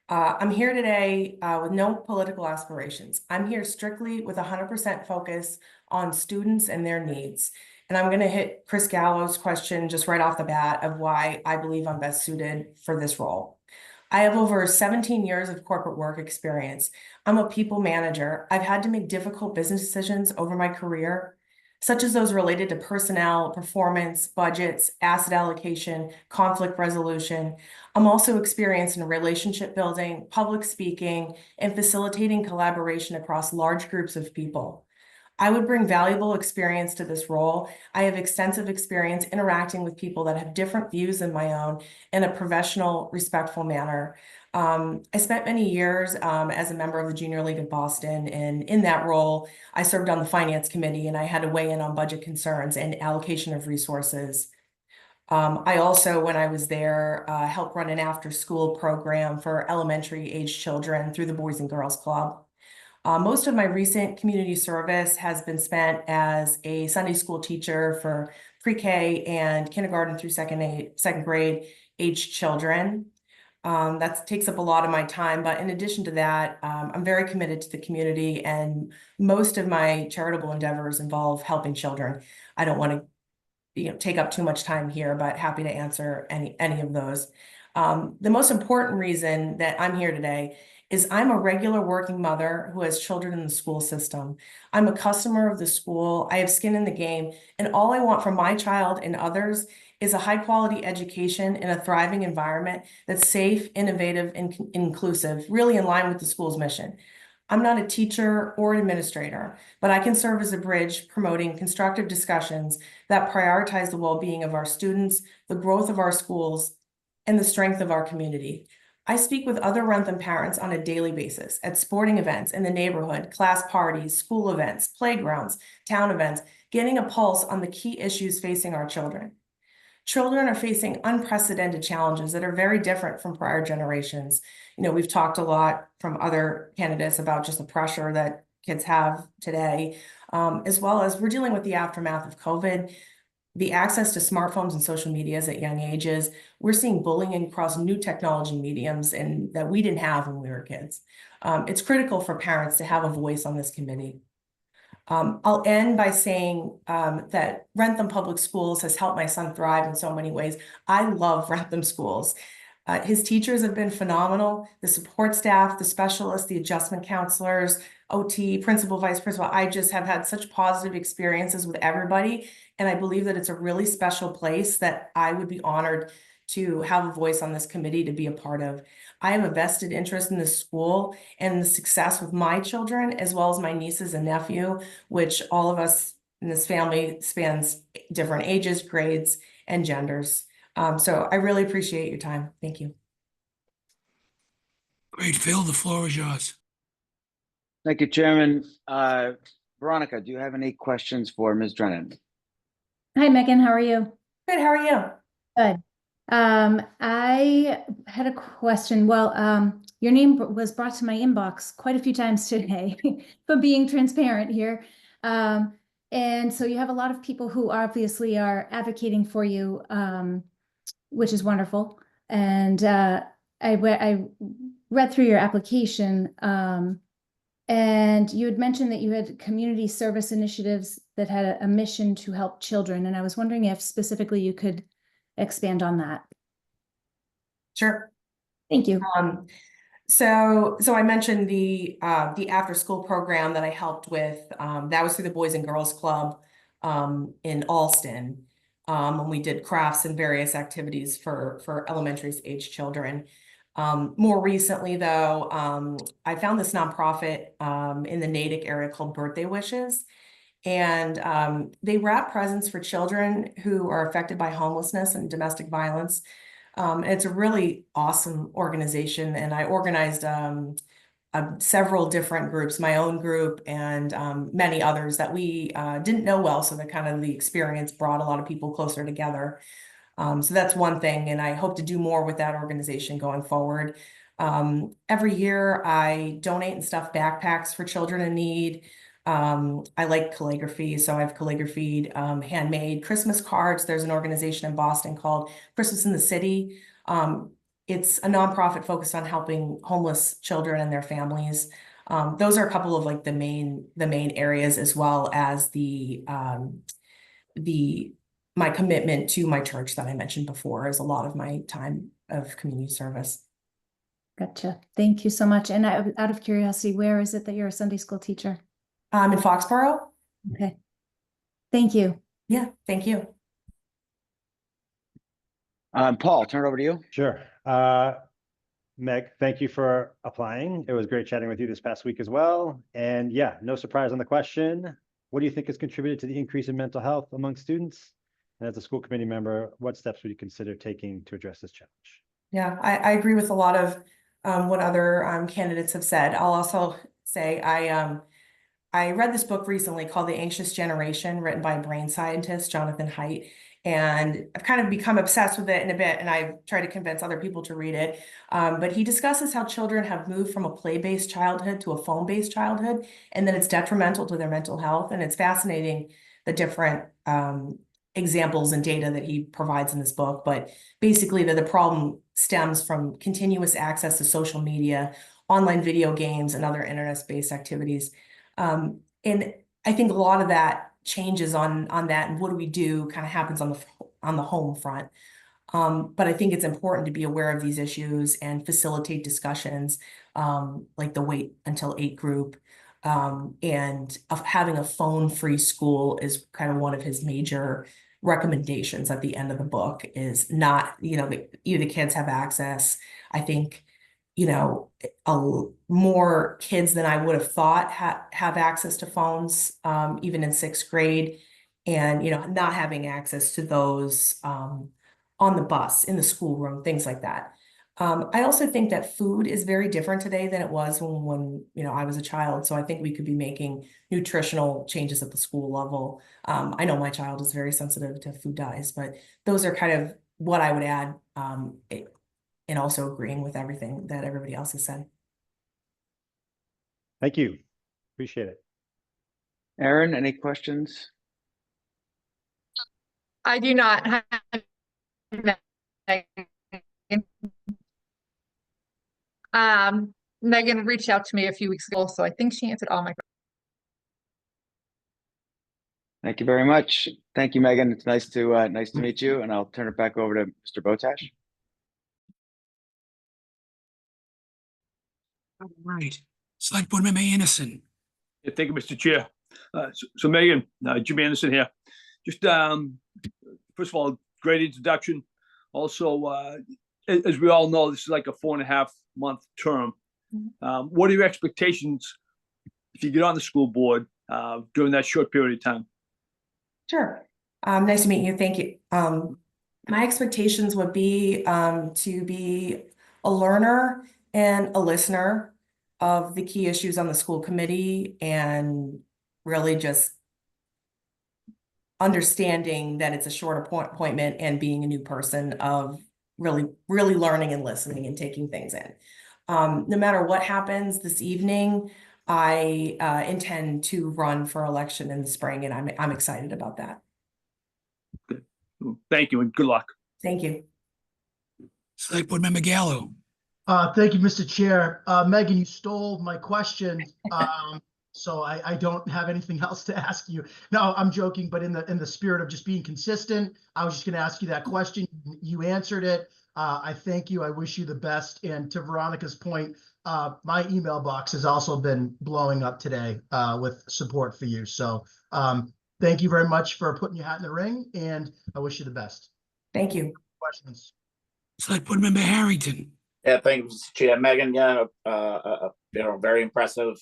I'm here today with no political aspirations. I'm here strictly with 100% focus on students and their needs. And I'm going to hit Chris Gallo's question just right off the bat of why I believe I'm best suited for this role. I have over 17 years of corporate work experience. I'm a people manager. I've had to make difficult business decisions over my career, such as those related to personnel, performance, budgets, asset allocation, conflict resolution. I'm also experienced in relationship building, public speaking, and facilitating collaboration across large groups of people. I would bring valuable experience to this role. I have extensive experience interacting with people that have different views than my own in a professional, respectful manner. I spent many years as a member of the Junior League of Boston, and in that role, I served on the finance committee, and I had to weigh in on budget concerns and allocation of resources. I also, when I was there, helped run an after-school program for elementary age children through the Boys and Girls Club. Most of my recent community service has been spent as a Sunday school teacher for pre-K and kindergarten through second grade age children. That takes up a lot of my time, but in addition to that, I'm very committed to the community, and most of my charitable endeavors involve helping children. I don't want to take up too much time here, but happy to answer any of those. The most important reason that I'm here today is I'm a regular working mother who has children in the school system. I'm a customer of the school. I have skin in the game, and all I want for my child and others is a high quality education in a thriving environment that's safe, innovative, and inclusive, really in line with the school's mission. I'm not a teacher or administrator, but I can serve as a bridge promoting constructive discussions that prioritize the well-being of our students, the growth of our schools, and the strength of our community. I speak with other Wrentham parents on a daily basis at sporting events in the neighborhood, class parties, school events, playgrounds, town events, getting a pulse on the key issues facing our children. Children are facing unprecedented challenges that are very different from prior generations. You know, we've talked a lot from other candidates about just the pressure that kids have today, as well as we're dealing with the aftermath of COVID, the access to smartphones and social medias at young ages. We're seeing bullying across new technology mediums and that we didn't have when we were kids. It's critical for parents to have a voice on this committee. I'll end by saying that Wrentham Public Schools has helped my son thrive in so many ways. I love Wrentham schools. His teachers have been phenomenal. The support staff, the specialists, the adjustment counselors, OT, principal, vice principal. I just have had such positive experiences with everybody. And I believe that it's a really special place that I would be honored to have a voice on this committee to be a part of. I have a vested interest in this school and the success with my children, as well as my nieces and nephew, which all of us in this family spans different ages, grades, and genders. So I really appreciate your time. Thank you. Great, Phil, the floor is yours. Thank you, Chairman. Veronica, do you have any questions for Ms. Drennan? Hi, Megan. How are you? Good. How are you? Good. I had a question. Well, your name was brought to my inbox quite a few times today, but being transparent here. And so you have a lot of people who obviously are advocating for you, which is wonderful. And I read through your application, and you had mentioned that you had community service initiatives that had a mission to help children. And I was wondering if specifically you could expand on that. Sure. Thank you. So I mentioned the after school program that I helped with. That was through the Boys and Girls Club in Alston. And we did crafts and various activities for elementary age children. More recently, though, I found this nonprofit in the Natick area called Birthday Wishes. And they wrap presents for children who are affected by homelessness and domestic violence. It's a really awesome organization, and I organized several different groups, my own group and many others that we didn't know well, so that kind of the experience brought a lot of people closer together. So that's one thing, and I hope to do more with that organization going forward. Every year I donate and stuff backpacks for children in need. I like calligraphy, so I've calligraphied handmade Christmas cards. There's an organization in Boston called Christmas in the City. It's a nonprofit focused on helping homeless children and their families. Those are a couple of like the main areas, as well as my commitment to my church that I mentioned before is a lot of my time of community service. Gotcha. Thank you so much. And out of curiosity, where is it that you're a Sunday school teacher? In Foxborough. Okay. Thank you. Yeah, thank you. Paul, turn it over to you. Sure. Meg, thank you for applying. It was great chatting with you this past week as well. And yeah, no surprise on the question. What do you think has contributed to the increase in mental health among students? And as a school committee member, what steps would you consider taking to address this challenge? Yeah, I agree with a lot of what other candidates have said. I'll also say I read this book recently called The Anxious Generation, written by brain scientist Jonathan Haidt. And I've kind of become obsessed with it in a bit, and I've tried to convince other people to read it. But he discusses how children have moved from a play-based childhood to a phone-based childhood, and that it's detrimental to their mental health. And it's fascinating, the different examples and data that he provides in this book. But basically, the problem stems from continuous access to social media, online video games, and other internet-based activities. And I think a lot of that changes on that, and what do we do kind of happens on the home front. But I think it's important to be aware of these issues and facilitate discussions like the wait until 8 group. And of having a phone-free school is kind of one of his major recommendations at the end of the book, is not, the kids have access. I think, more kids than I would have thought have access to phones, even in 6th grade. And, not having access to those on the bus, in the schoolroom, things like that. I also think that food is very different today than it was when I was a child. So I think we could be making nutritional changes at the school level. I know my child is very sensitive to food dyes, but those are kind of what I would add, and also agreeing with everything that everybody else has said. Thank you. Appreciate it. Aaron, any questions? I do not have Megan reached out to me a few weeks ago, so I think she answered all my questions. Thank you very much. Thank you, Megan. It's nice to meet you, and I'll turn it back over to Mr. Botash. All right. Select Board Member Anderson. Yeah, thank you, Mr. Chair. So Megan, Jim Anderson here. Just first of all, great introduction. Also, as we all know, this is like a 4.5-month term. What are your expectations if you get on the school board during that short period of time? Sure. Nice to meet you. Thank you. My expectations would be to be a learner and a listener of the key issues on the school committee, and really just understanding that it's a short appointment, and being a new person, of really learning and listening and taking things in. No matter what happens this evening, I intend to run for election in the spring, and I'm excited about that. Thank you and good luck. Thank you. Select Board Member Gallo. Thank you, Mr. Chair. Megan, you stole my question. So I don't have anything else to ask you. No, I'm joking, but in the spirit of just being consistent, I was just going to ask you that question. You answered it. I thank you. I wish you the best. And to Veronica's point, my email box has also been blowing up today with support for you. So thank you very much for putting your hat in the ring, and I wish you the best. Thank you. Questions? Select Board Member Harrington. Yeah, thank you, Mr. Chair. Megan, very impressive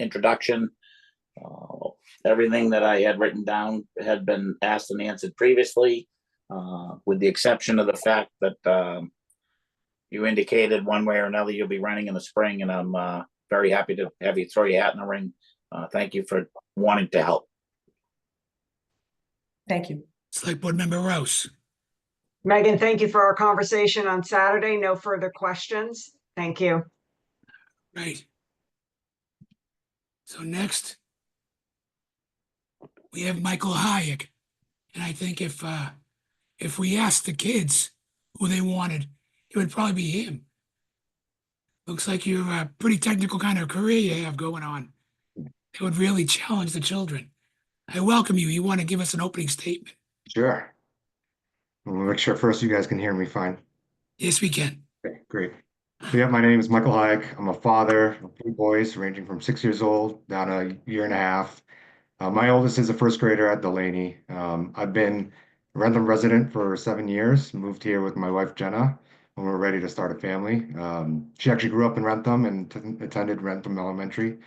introduction. Everything that I had written down had been asked and answered previously, with the exception of the fact that you indicated one way or another you'll be running in the spring, and I'm very happy to have you throw your hat in the ring. Thank you for wanting to help. Thank you. Select Board Member Rouse. Megan, thank you for our conversation on Saturday. No further questions. Thank you. Right. So next, we have Michael Hayek. And I think if we asked the kids who they wanted, it would probably be him. Looks like you're a pretty technical kind of career you have going on. It would really challenge the children. I welcome you. You want to give us an opening statement? Sure. I'll make sure first you guys can hear me fine. Yes, we can. Okay, great. So yeah, my name is Michael Hayek. I'm a father of 3 boys ranging from 6 years old down a 1.5 years. My oldest is a first grader at Delaney. I've been a Wrentham resident for 7 years, moved here with my wife Jenna when we were ready to start a family. She actually grew up in Wrentham and attended Wrentham Elementary.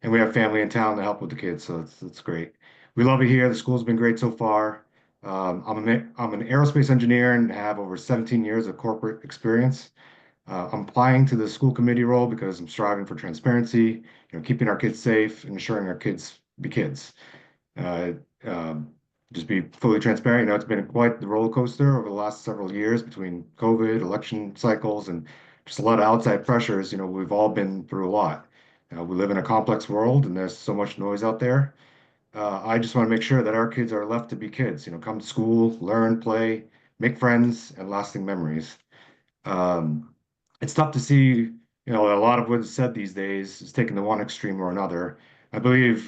And we have family in town to help with the kids, so it's great. We love it here. The school's been great so far. I'm an aerospace engineer and have over 17 years of corporate experience. I'm applying to the school committee role because I'm striving for transparency, keeping our kids safe and ensuring our kids be kids. Just be fully transparent. It's been quite the roller coaster over the last several years between COVID, election cycles, and just a lot of outside pressures. We've all been through a lot. We live in a complex world and there's so much noise out there. I just want to make sure that our kids are left to be kids, come to school, learn, play, make friends, and lasting memories. It's tough to see, a lot of what is said these days is taken to one extreme or another. I believe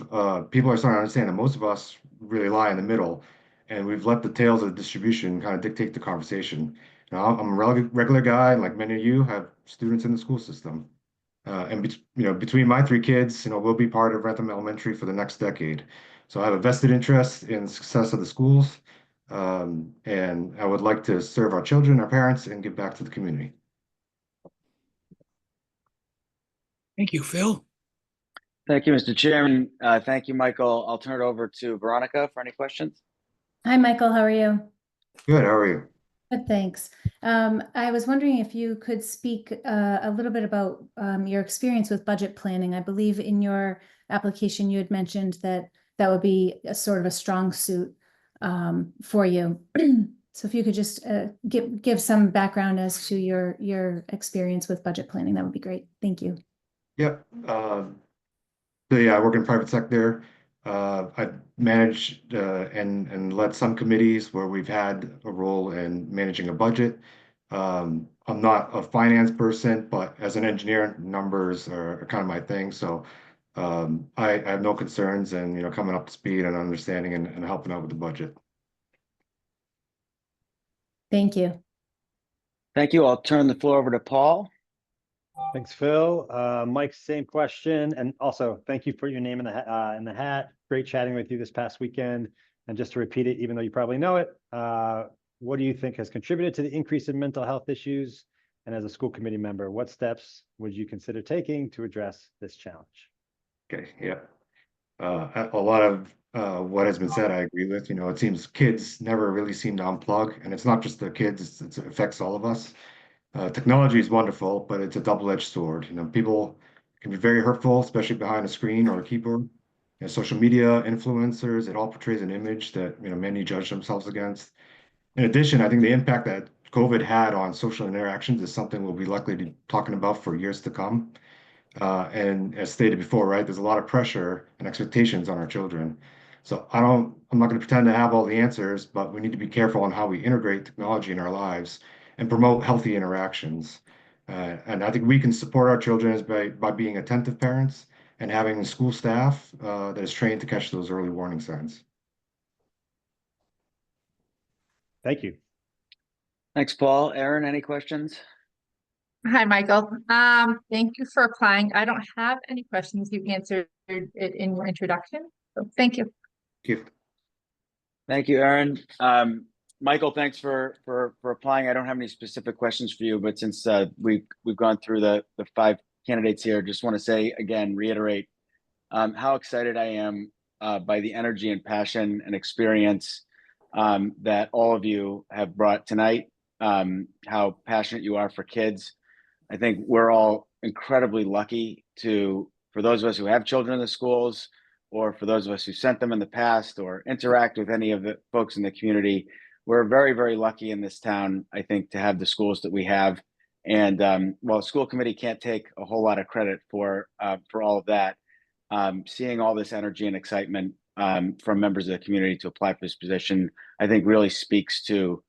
people are starting to understand that most of us really lie in the middle, and we've let the tales of the distribution kind of dictate the conversation. I'm a regular guy, and like many of you, have students in the school system. Between my three kids, we'll be part of Wrentham Elementary for the next decade. So I have a vested interest in the success of the schools. And I would like to serve our children, our parents, and give back to the community. Thank you, Phil. Thank you, Mr. Chairman. Thank you, Michael. I'll turn it over to Veronica for any questions. Hi, Michael. How are you? Good. How are you? Good, thanks. I was wondering if you could speak a little bit about your experience with budget planning. I believe in your application you had mentioned that that would be a sort of a strong suit for you. So if you could just give some background as to your experience with budget planning, that would be great. Thank you. Yep. So yeah, I work in private sector. I managed and led some committees where we've had a role in managing a budget. I'm not a finance person, but as an engineer, numbers are kind of my thing. So I have no concerns in coming up to speed and understanding and helping out with the budget. Thank you. Thank you. I'll turn the floor over to Paul. Thanks, Phil. Mike, same question. And also thank you for your name in the hat. Great chatting with you this past weekend. And just to repeat it, even though you probably know it, what do you think has contributed to the increase in mental health issues? And as a school committee member, what steps would you consider taking to address this challenge? Okay, yeah. A lot of what has been said, I agree with. It seems kids never really seem to unplug, and it's not just the kids, it affects all of us. Technology is wonderful, but it's a double-edged sword. People can be very hurtful, especially behind a screen or a keyboard. Social media, influencers, it all portrays an image that many judge themselves against. In addition, I think the impact that COVID had on social interactions is something we'll be likely to be talking about for years to come. And as stated before, right, there's a lot of pressure and expectations on our children. So I'm not going to pretend to have all the answers, but we need to be careful on how we integrate technology in our lives and promote healthy interactions. And I think we can support our children by being attentive parents and having school staff that is trained to catch those early warning signs. Thank you. Thanks, Paul. Aaron, any questions? Hi, Michael. Thank you for applying. I don't have any questions. You answered it in your introduction. So thank you. Thank you. Thank you, Aaron. Michael, thanks for applying. I don't have any specific questions for you, but since we've gone through the 5 candidates here, just want to say again, reiterate how excited I am by the energy and passion and experience that all of you have brought tonight, how passionate you are for kids. I think we're all incredibly lucky for those of us who have children in the schools, or for those of us who sent them in the past or interact with any of the folks in the community. We're very, very lucky in this town, I think, to have the schools that we have. And while the school committee can't take a whole lot of credit for all of that, seeing all this energy and excitement from members of the community to apply for this position, I think really speaks to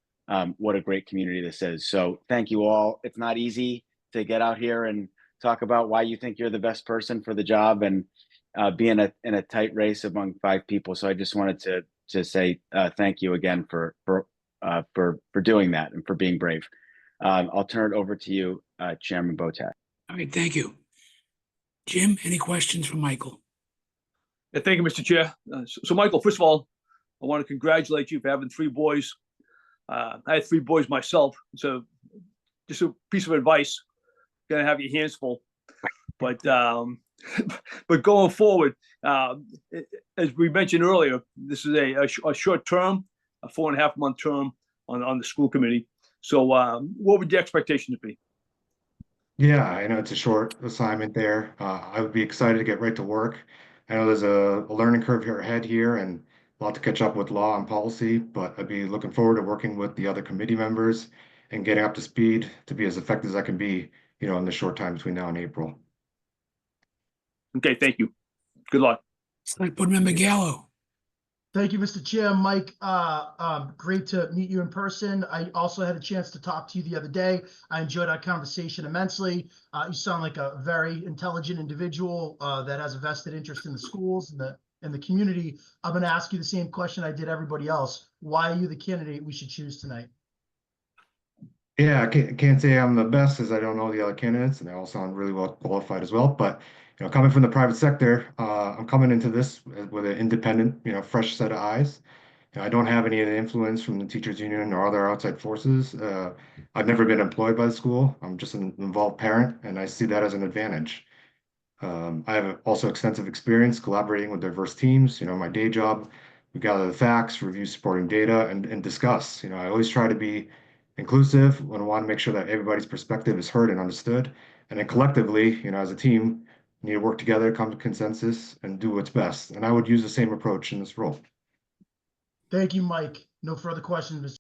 what a great community this is. So thank you all. It's not easy to get out here and talk about why you think you're the best person for the job and be in a tight race among 5 people. So I just wanted to say thank you again for doing that and for being brave. I'll turn it over to you, Chairman Botat. All right, thank you. Jim, any questions for Michael? Yeah, thank you, Mr. Chair. So Michael, first of all, I want to congratulate you for having 3 boys. I had 3 boys myself, so just a piece of advice: gonna have your hands full. But going forward, as we mentioned earlier, this is a short term, a 4.5-month term on the school committee. So what would the expectations be? Yeah, I know it's a short assignment there. I would be excited to get right to work. I know there's a learning curve here ahead here and a lot to catch up with law and policy, but I'd be looking forward to working with the other committee members and getting up to speed to be as effective as I can be, in the short time between now and April. Okay, thank you. Good luck. Select Board Member Gallo. Thank you, Mr. Chair. Mike, great to meet you in person. I also had a chance to talk to you the other day. I enjoyed our conversation immensely. You sound like a very intelligent individual that has a vested interest in the schools and the community. I'm going to ask you the same question I did everybody else. Why are you the candidate we should choose tonight? Yeah, I can't say I'm the best as I don't know the other candidates and they all sound really well qualified as well. But coming from the private sector, I'm coming into this with an independent, fresh set of eyes. I don't have any of the influence from the teachers union or other outside forces. I've never been employed by the school. I'm just an involved parent, and I see that as an advantage. I have also extensive experience collaborating with diverse teams. My day job, we gather the facts, review supporting data, and discuss. I always try to be inclusive and want to make sure that everybody's perspective is heard and understood. And then collectively, as a team, we need to work together, come to consensus, and do what's best. And I would use the same approach in this role. Thank you, Mike. No further questions,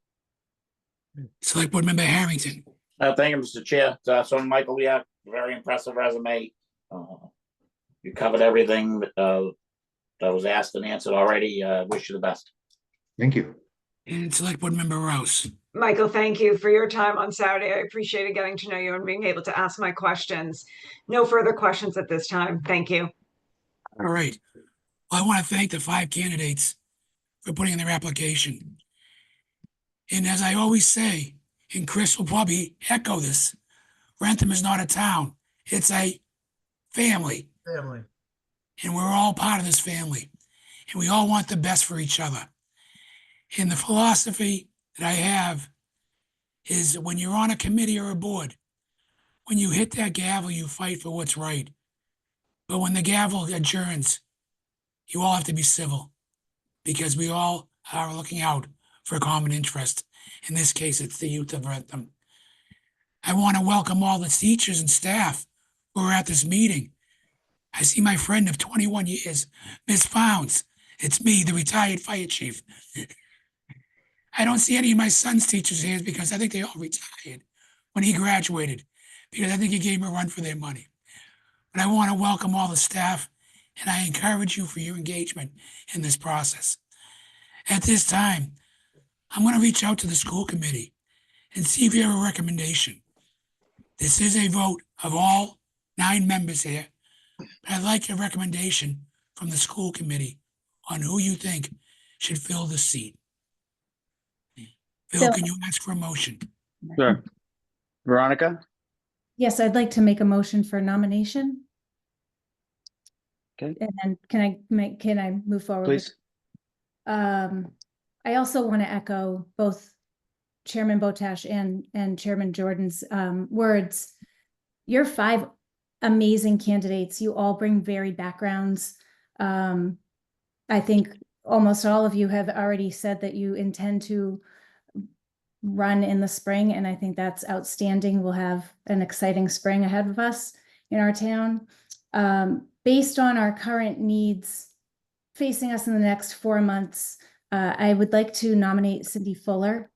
Mr. Select Board Member Harrington. Thank you, Mr. Chair. So Michael, yeah, very impressive resume. You covered everything that was asked and answered already. Wish you the best. Thank you. And Select Board Member Rouse. Michael, thank you for your time on Saturday. I appreciated getting to know you and being able to ask my questions. No further questions at this time. Thank you. All right. Well, I want to thank the 5 candidates for putting in their application. And as I always say, and Chris will probably echo this, Wrentham is not a town. It's a family. Family. And we're all part of this family. And we all want the best for each other. And the philosophy that I have is when you're on a committee or a board, when you hit that gavel, you fight for what's right. But when the gavel adjourns, you all have to be civil because we all are looking out for a common interest. In this case, it's the youth of Wrentham. I want to welcome all the teachers and staff who are at this meeting. I see my friend of 21 years, Miss Founds. It's me, the retired fire chief. I don't see any of my son's teachers here because I think they all retired when he graduated because I think he gave them a run for their money. But I want to welcome all the staff and I encourage you for your engagement in this process. At this time, I'm going to reach out to the school committee and see if you have a recommendation. This is a vote of all 9 members here, but I'd like a recommendation from the school committee on who you think should fill the seat. Bill, can you ask for a motion? Sure. Veronica? Yes, I'd like to make a motion for nomination. Okay. And then can I move forward? Please. I also want to echo both Chairman Botash and Chairman Jordan's words. You're 5 amazing candidates. You all bring varied backgrounds. I think almost all of you have already said that you intend to run in the spring, and I think that's outstanding. We'll have an exciting spring ahead of us in our town. Based on our current needs facing us in the next 4 months, I would like to nominate Cindy Fuller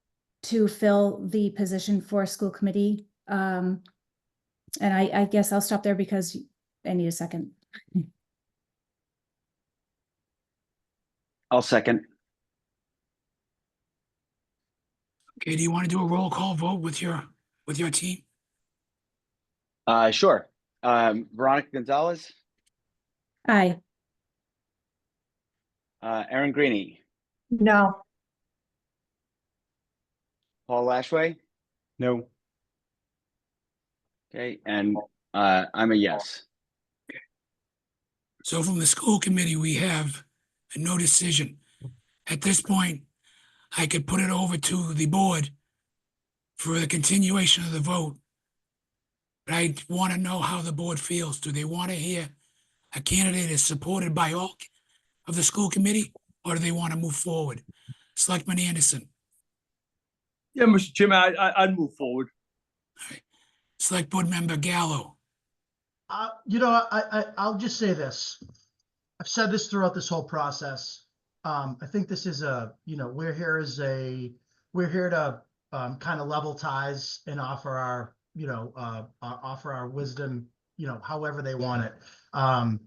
to fill the position for school committee. And I guess I'll stop there because I need a second. I'll second. Okay, do you want to do a roll call vote with your team? Sure. Veronica Gonzalez, Aye. Erin Greeny, No. Paul Lashway. No. Okay, and I'm a yes. So from the school committee, we have a no decision. At this point, I could put it over to the board for the continuation of the vote. But I want to know how the board feels. Do they want to hear a candidate is supported by all of the school committee, or do they want to move forward? Selectman Anderson. Yeah, Mr. Chairman, I'd move forward. Select Board Member Gallo. I'll just say this. I've said this throughout this whole process. I think this is we're here to kind of level ties and offer our, offer our wisdom, however they want it. I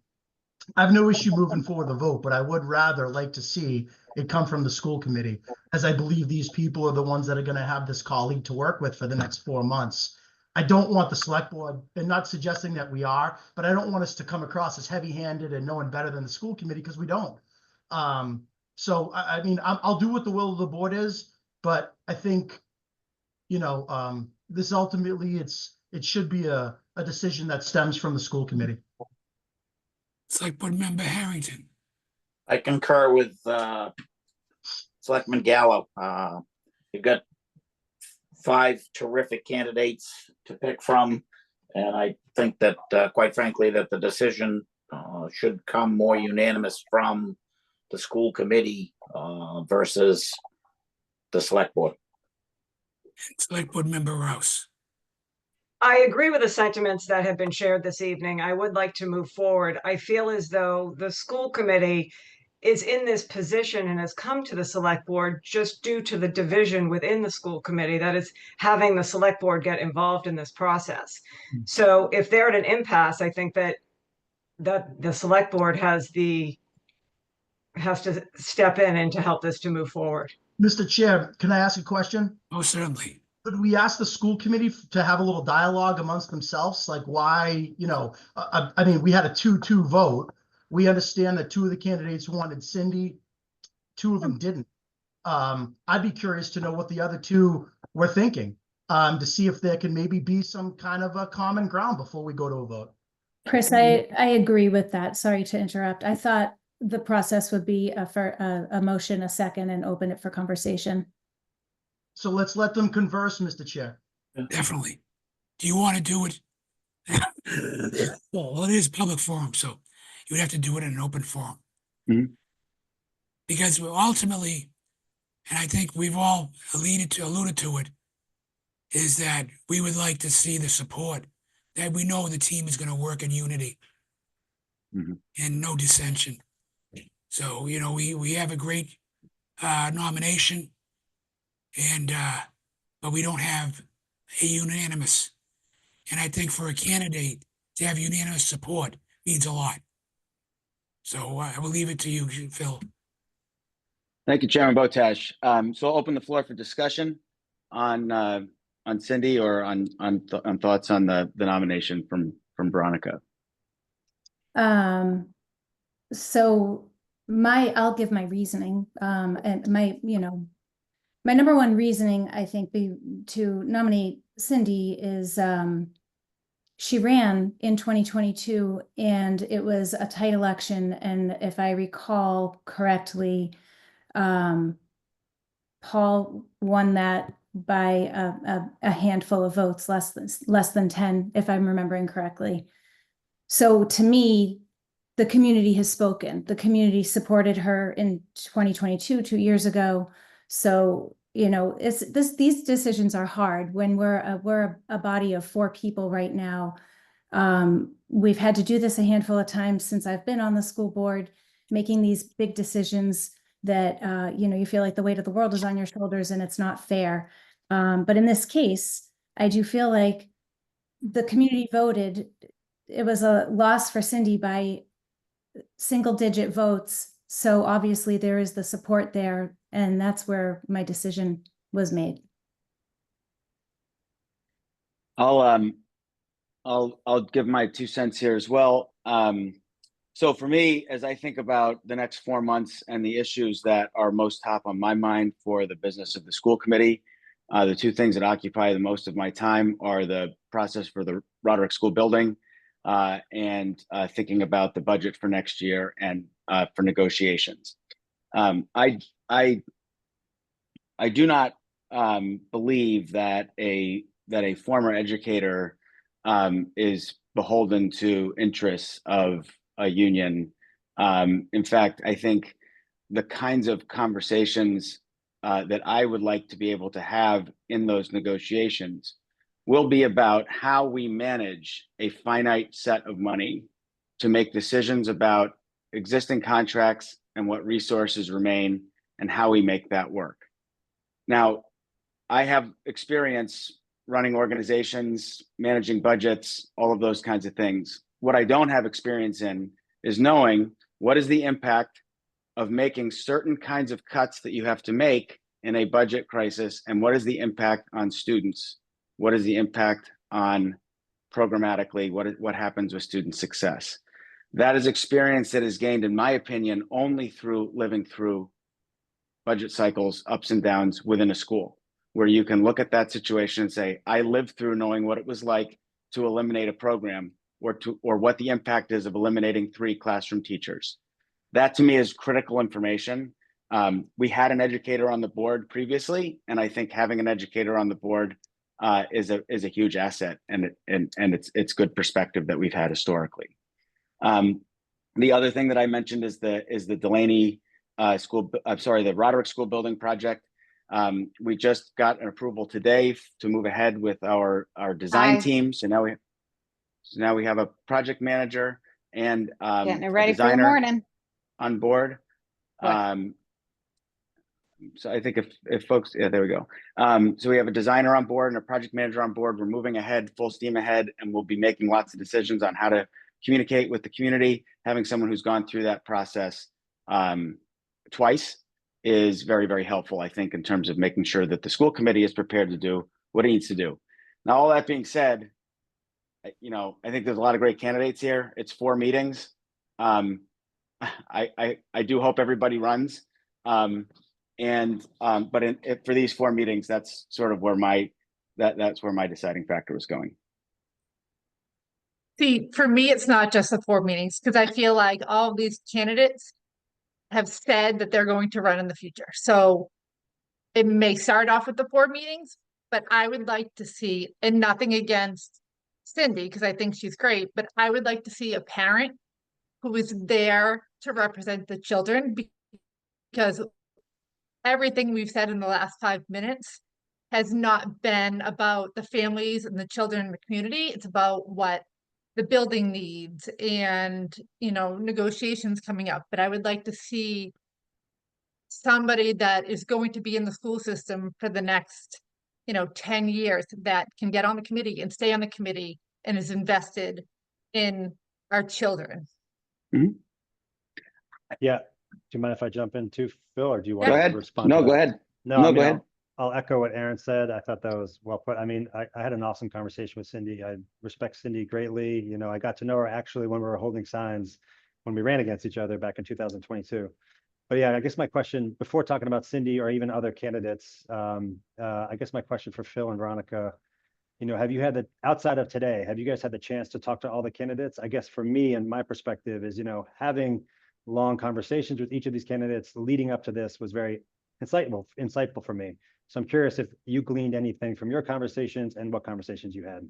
have no issue moving forward the vote, but I would rather like to see it come from the school committee, as I believe these people are the ones that are going to have this colleague to work with for the next 4 months. I don't want the select board, and not suggesting that we are, but I don't want us to come across as heavy-handed and knowing better than the school committee, because we don't. So I mean, I'll do what the will of the board is, but I think, this ultimately, it should be a decision that stems from the school committee. Select Board Member Harrington. I concur with Selectman Gallo. You've got 5 terrific candidates to pick from, and I think that, quite frankly, that the decision should come more unanimous from the school committee versus the select board. Select Board Member Rouse. I agree with the sentiments that have been shared this evening. I would like to move forward. I feel as though the school committee is in this position and has come to the select board just due to the division within the school committee that is having the select board get involved in this process. So if they're at an impasse, I think that the select board has to step in and to help this to move forward. Mr. Chair, can I ask a question? Oh, certainly. Could we ask the school committee to have a little dialogue amongst themselves? Like why, I mean, we had a 2-2 vote. We understand that 2 of the candidates wanted Cindy, 2 of them didn't. I'd be curious to know what the other 2 were thinking, to see if there can maybe be some kind of a common ground before we go to a vote. Chris, I agree with that. Sorry to interrupt. I thought the process would be for a motion, a second, and open it for conversation. So let's let them converse, Mr. Chair. Definitely. Do you want to do it? Well, it is public forum, so you would have to do it in an open forum. Mhm. Because ultimately, and I think we've all alluded to it, is that we would like to see the support, that we know the team is going to work in unity and no dissension. So, we have a great nomination, and but we don't have a unanimous. And I think for a candidate to have unanimous support means a lot. So I will leave it to you, Phil. Thank you, Chairman Botash. So I'll open the floor for discussion on Cindy or on thoughts on the nomination from Veronica. So I'll give my reasoning, and my number one reasoning, I think, to nominate Cindy is, she ran in 2022 and it was a tight election. And if I recall correctly, Paul won that by a handful of votes, less than 10, if I'm remembering correctly. So to me, the community has spoken. The community supported her in 2022, 2 years ago. So, these decisions are hard when we're a body of 4 people right now. We've had to do this a handful of times since I've been on the school board, making these big decisions that, you feel like the weight of the world is on your shoulders and it's not fair. But in this case, I do feel like the community voted. It was a loss for Cindy by single-digit votes. So obviously there is the support there, and that's where my decision was made. I'll give my 2 cents here as well. So for me, as I think about the next 4 months and the issues that are most top on my mind for the business of the school committee, the 2 things that occupy the most of my time are the process for the Roderick School building and thinking about the budget for next year and for negotiations. I do not believe that a former educator is beholden to interests of a union. In fact, I think the kinds of conversations that I would like to be able to have in those negotiations will be about how we manage a finite set of money to make decisions about existing contracts and what resources remain and how we make that work. Now, I have experience running organizations, managing budgets, all of those kinds of things. What I don't have experience in is knowing what is the impact of making certain kinds of cuts that you have to make in a budget crisis, and what is the impact on students? What is the impact on programmatically? What happens with student success? That is experience that is gained, in my opinion, only through living through budget cycles, ups and downs within a school. where you can look at that situation and say, I lived through knowing what it was like to eliminate a program, or what the impact is of eliminating 3 classroom teachers. That to me is critical information. We had an educator on the board previously, and I think having an educator on the board is a huge asset, and it's good perspective that we've had historically. The other thing that I mentioned is the Delaney the Roderick School Building project. We just got an approval today to move ahead with our design team. So now we have a project manager and Getting it a ready for the designer morning. on board. So I think if folks, yeah, there we go. So we have a designer on board and a project manager on board. We're moving ahead, full steam ahead, and we'll be making lots of decisions on how to communicate with the community. Having someone who's gone through that process twice is very, very helpful, I think, in terms of making sure that the school committee is prepared to do what it needs to do. Now, all that being said, you know, I think there's a lot of great candidates here. It's 4 meetings. I do hope everybody runs. But for these 4 meetings, that's sort of where that's where my deciding factor was going. See, for me, it's not just the 4 meetings, because I feel like all of these candidates have said that they're going to run in the future. So it may start off with the 4 meetings, but I would like to see, and nothing against Cindy, because I think she's great, but I would like to see a parent who is there to represent the children, because everything we've said in the last 5 minutes has not been about the families and the children in the community. It's about what the building needs and, you know, negotiations coming up. But I would like to see somebody that is going to be in the school system for the next, you know, 10 years that can get on the committee and stay on the committee and is invested in our children. Mm-hmm. Yeah. Do you mind if I jump in too, Phil, or do you want Go to ahead. respond? No, to go that? ahead. No, No, I mean, go ahead. I'll echo what Aaron said. I thought that was well put. I mean, I had an awesome conversation with Cindy. I respect Cindy greatly. You know, I got to know her actually when we were holding signs when we ran against each other back in 2022. But yeah, I guess my question before talking about Cindy or even other candidates, I guess my question for Phil and Veronica, you know, have you had outside of today, have you guys had the chance to talk to all the candidates? I guess for me and my perspective is, you know, having long conversations with each of these candidates leading up to this was very insightful for me. So I'm curious if you gleaned anything from your conversations and what conversations you had.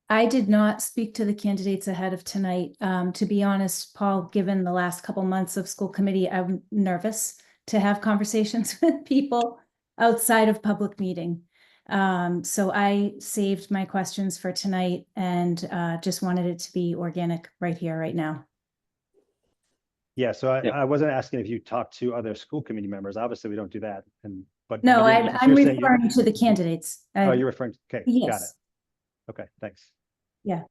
I did not speak to the candidates ahead of tonight. To be honest, Paul, given the last couple months of school committee, I'm nervous to have conversations with people outside of public meeting. So I saved my questions for tonight and just wanted it to be organic right here, right now. Yeah, so I wasn't asking if you talked to other school committee members. Obviously, we don't do that. But no, I'm I'm referring to the candidates. Oh, you're referring to, okay, yes. got it. Okay, thanks. Yeah.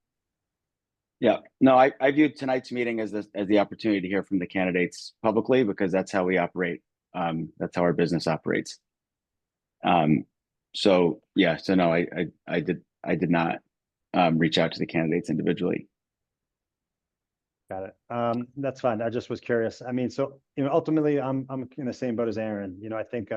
Yeah, no, I viewed tonight's meeting as the opportunity to hear from the candidates publicly, because that's how we operate. That's how our business operates. So yeah, so no, I did not reach out to the candidates individually. Got it. That's fine. I just was curious. I mean, so, you know, ultimately I'm in the same boat as Aaron. You know, I think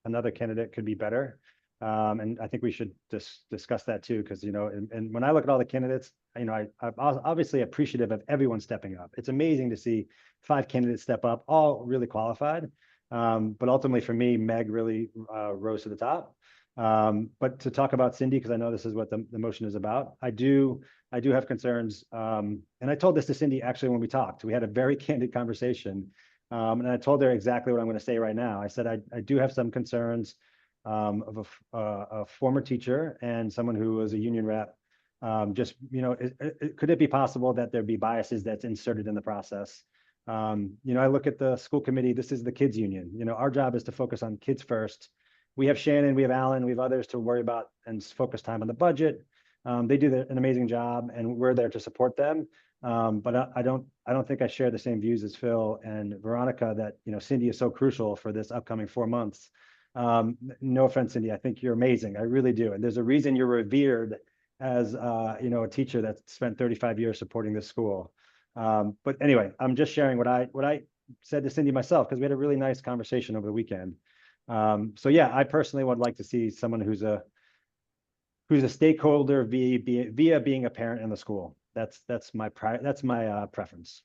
another candidate could be better. And I think we should discuss that too, because, you know, and when I look at all the candidates, you know, I'm obviously appreciative of everyone stepping up. It's amazing to see 5 candidates step up, all really qualified. But ultimately for me, Meg really rose to the top. But to talk about Cindy, because I know this is what the motion is about, I do have concerns. And I told this to Cindy actually when we talked. We had a very candid conversation. And I told her exactly what I'm going to say right now. I said, I do have some concerns of a former teacher and someone who was a union rep. Just, you know, could it be possible that there'd be biases that's inserted in the process? You know, I look at the school committee, this is the kids union. You know, our job is to focus on kids first. We have Shannon, we have Alan, we have others to worry about and focus time on the budget. They do an amazing job and we're there to support them. But I don't think I share the same views as Phil and Veronica that, you know, Cindy is so crucial for this upcoming 4 months. No offense, Cindy, I think you're amazing. I really do. And there's a reason you're revered as, you know, a teacher that spent 35 years supporting this school. But anyway, I'm just sharing what I said to Cindy myself, because we had a really nice conversation over the weekend. So yeah, I personally would like to see someone who's a stakeholder via being a parent in the school. That's my preference.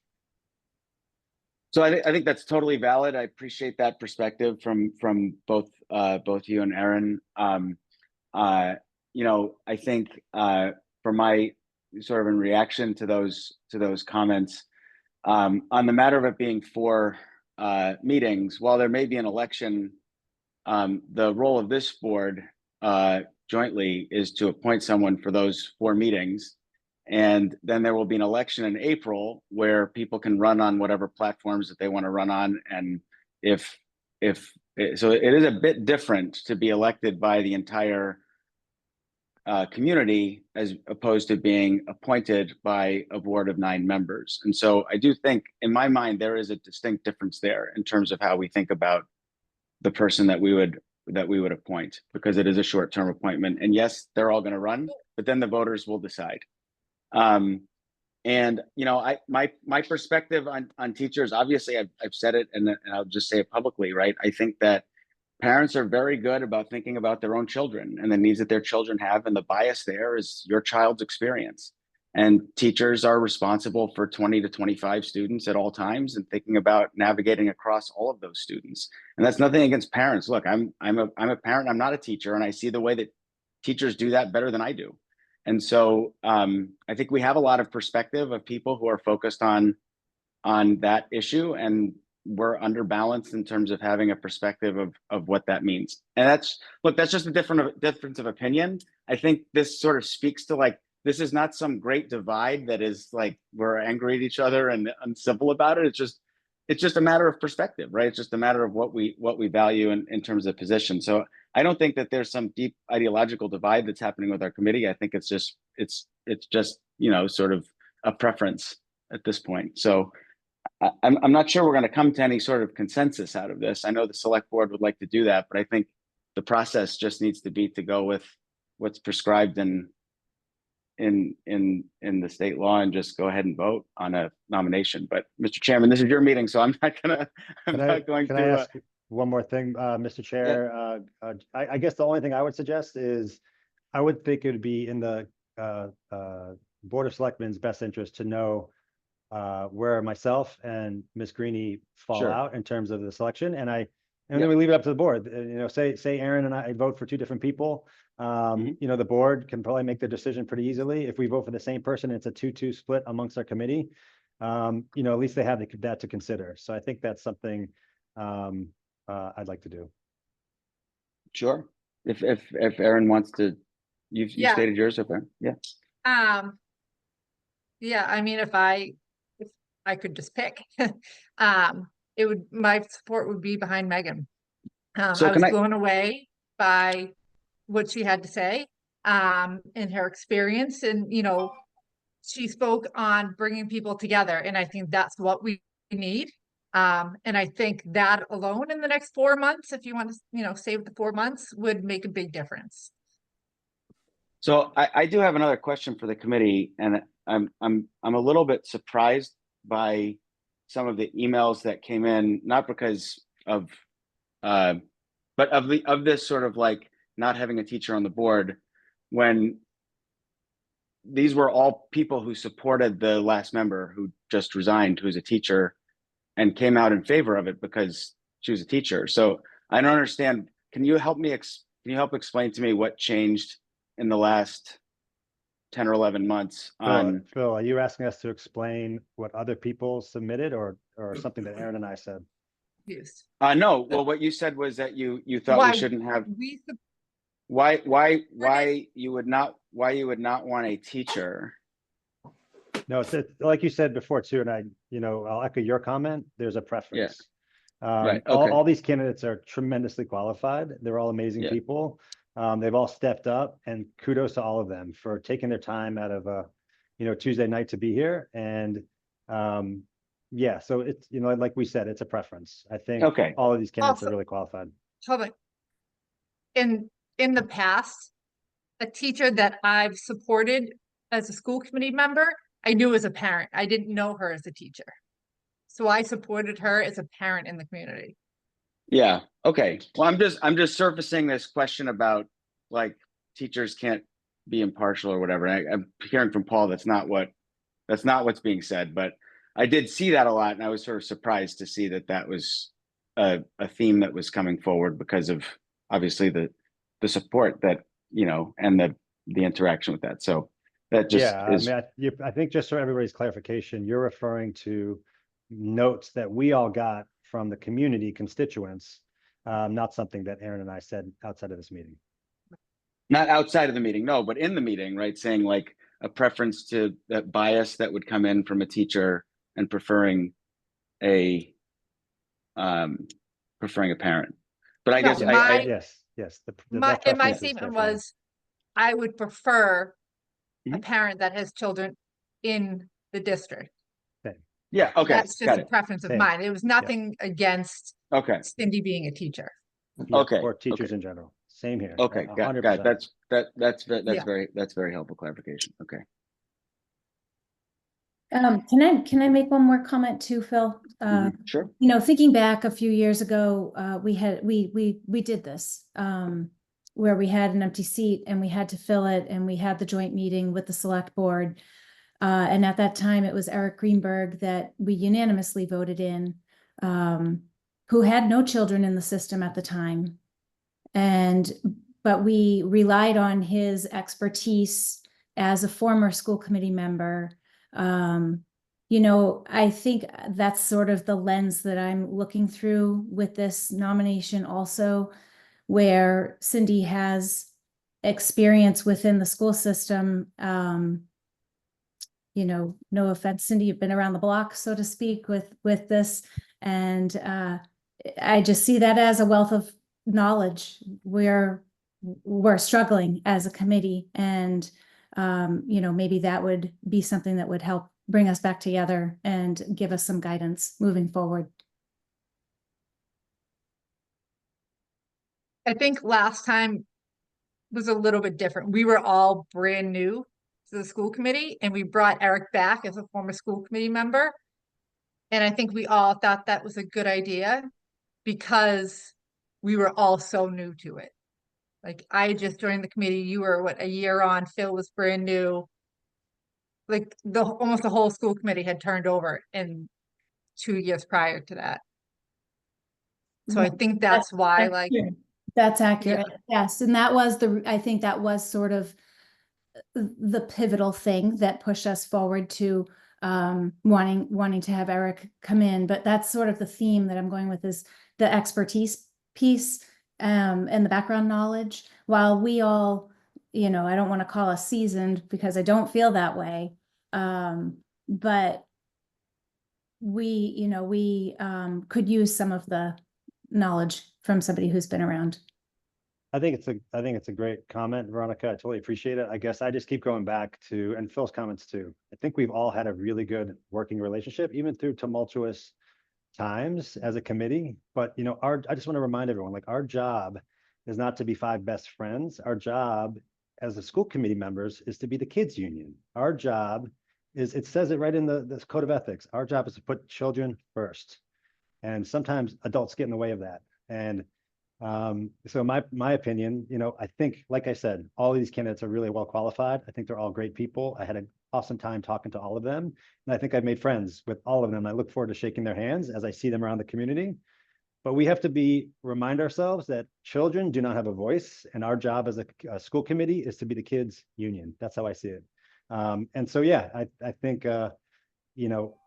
So I think that's totally valid. I appreciate that perspective from both you and Aaron. You know, I think for my sort of in reaction to those comments, on the matter of it being 4 meetings, while there may be an election, the role of this board jointly is to appoint someone for those 4 meetings. And then there will be an election in April where people can run on whatever platforms that they want to run on. And so it is a bit different to be elected by the entire community as opposed to being appointed by a board of 9 members. And so I do think, in my mind, there is a distinct difference there in terms of how we think about the person that we would appoint, because it is a short-term appointment. And yes, they're all going to run, but then the voters will decide. And you know, my perspective on teachers, obviously I've said it, and I'll just say it publicly, right? I think that parents are very good about thinking about their own children and the needs that their children have, and the bias there is your child's experience. And teachers are responsible for 20 to 25 students at all times and thinking about navigating across all of those students. And that's nothing against parents. Look, I'm a parent, I'm not a teacher, and I see the way that teachers do that better than I do. And so I think we have a lot of perspective of people who are focused on that issue, and we're underbalanced in terms of having a perspective of what that means. And that's just a difference of opinion. I think this sort of speaks to, like, this is not some great divide that is like we're angry at each other and uncivil about it. It's just a matter of perspective, right? It's just a matter of what we value in terms of position. So I don't think that there's some deep ideological divide that's happening with our committee. I think it's just, you know, sort of a preference at this point. So I'm not sure we're going to come to any sort of consensus out of this. I know the select board would like to do that, but I think the process just needs to be to go with what's prescribed in the state law and just go ahead and vote on a nomination. But Mr. Chairman, this is your meeting, so I'm not going to. Can I ask one more thing, Mr. Chair? Yeah. I guess the only thing I would suggest is I would think it would be in the Board of Selectmen's best interest to know where myself and Ms. Greenie fall out in terms of the selection, and then we leave it up to the board. You know, say Aaron and I vote for 2 different people. You know, the board can probably make the decision pretty easily. If we vote for the same person, it's a 2-2 split amongst our committee. You know, at least they have that to consider. So I think that's something I'd like to do. Sure. If Aaron wants to, you stated yours, okay. Yeah. Yeah, I mean, if I could just pick, my support would be behind Megan. So I was blown away by what she had to say, and her experience, and you know, she spoke on bringing people together, and I think that's what we need. And I think that alone in the next 4 months, if you want to, you know, save the 4 months, would make a big difference. So I do have another question for the committee, and I'm a little bit surprised by some of the emails that came in, not because of but of this sort of like not having a teacher on the board, when these were all people who supported the last member who just resigned, who's a teacher, and came out in favor of it because she was a teacher. So I don't understand. Can you help explain to me what changed in the last 10 or 11 months on Phil, are you asking us to explain what other people submitted or something that Aaron and I said? Yes. No, well, what you said was that you thought we shouldn't have why you would not want a teacher. No, it's like you said before too, and I'll echo your comment. There's a preference. Right. Okay. All these candidates are tremendously qualified. They're all amazing people. They've all stepped up, and kudos to all of them for taking their time out of a Tuesday night to be here. And so it's like we said, it's a preference. I think all of these candidates are really qualified. In the past, a teacher that I've supported as a school committee member, I knew as a parent. I didn't know her as a teacher. So I supported her as a parent in the community. Yeah, okay. Well, I'm just surfacing this question about like teachers can't be impartial or whatever. I'm hearing from Paul that's not what's being said, but I did see that a lot, and I was sort of surprised to see that that was a theme that was coming forward because of obviously the support that, you know, and the interaction with that. So that just Yeah, is. I mean, I think just for everybody's clarification, you're referring to notes that we all got from the community constituents, not something that Aaron and I said outside of this meeting. Not outside of the meeting, no, but in the meeting, right? Saying like a preference to that bias that would come in from a teacher and preferring a parent. But I No, guess yes. My that preference is statement definitely- was, I would prefer a Mhm. parent that has children in the district. Yeah, okay, That's just got a it. preference of Same. mine. It was nothing against Okay, Cindy being a teacher. Yeah, okay, or teachers okay. in general. Same here. Okay, got 100%. it. That's Yeah. very helpful clarification. Okay. Can I make one more comment too, Phil? Sure. You know, thinking back a few years ago, we did this, where we had an empty seat and we had to fill it, and we had the joint meeting with the select board. And at that time, it was Eric Greenberg that we unanimously voted in, who had no children in the system at the time. But we relied on his expertise as a former school committee member. You know, I think that's sort of the lens that I'm looking through with this nomination also, where Cindy has experience within the school system. You know, no offense, Cindy, you've been around the block, so to speak, with this. And I just see that as a wealth of knowledge. We're struggling as a committee, and you know, maybe that would be something that would help bring us back together and give us some guidance moving forward. I think last time was a little bit different. We were all brand new to the school committee, and we brought Eric back as a former school committee member. And I think we all thought that was a good idea because we were all so new to it. Like, I just joined the committee, you were what, a year on, Phil was brand new. Like almost the whole school committee had turned over in 2 years prior to that. So I think that's why, like, that's accurate. Yes, and that was I think that was sort of the pivotal thing that pushed us forward to wanting to have Eric come in. But that's sort of the theme that I'm going with, is the expertise piece and the background knowledge. While we all, you know, I don't want to call us seasoned because I don't feel that way. But we could use some of the knowledge from somebody who's been around. I think it's a great comment, Veronica. I totally appreciate it. I guess I just keep going back to, and Phil's comments too. I think we've all had a really good working relationship, even through tumultuous times as a committee. But you know, I just want to remind everyone, like, our job is not to be five best friends. Our job as the school committee members is to be the kids union. Our job is, it says it right in the code of ethics. Our job is to put children first. And sometimes adults get in the way of that. And so my opinion, you know, I think, like I said, all of these candidates are really well qualified. I think they're all great people. I had an awesome time talking to all of them. And I think I've made friends with all of them. I look forward to shaking their hands as I see them around the community. But we have to remind ourselves that children do not have a voice. And our job as a school committee is to be the kids union. That's how I see it. And so, yeah, I think, you know,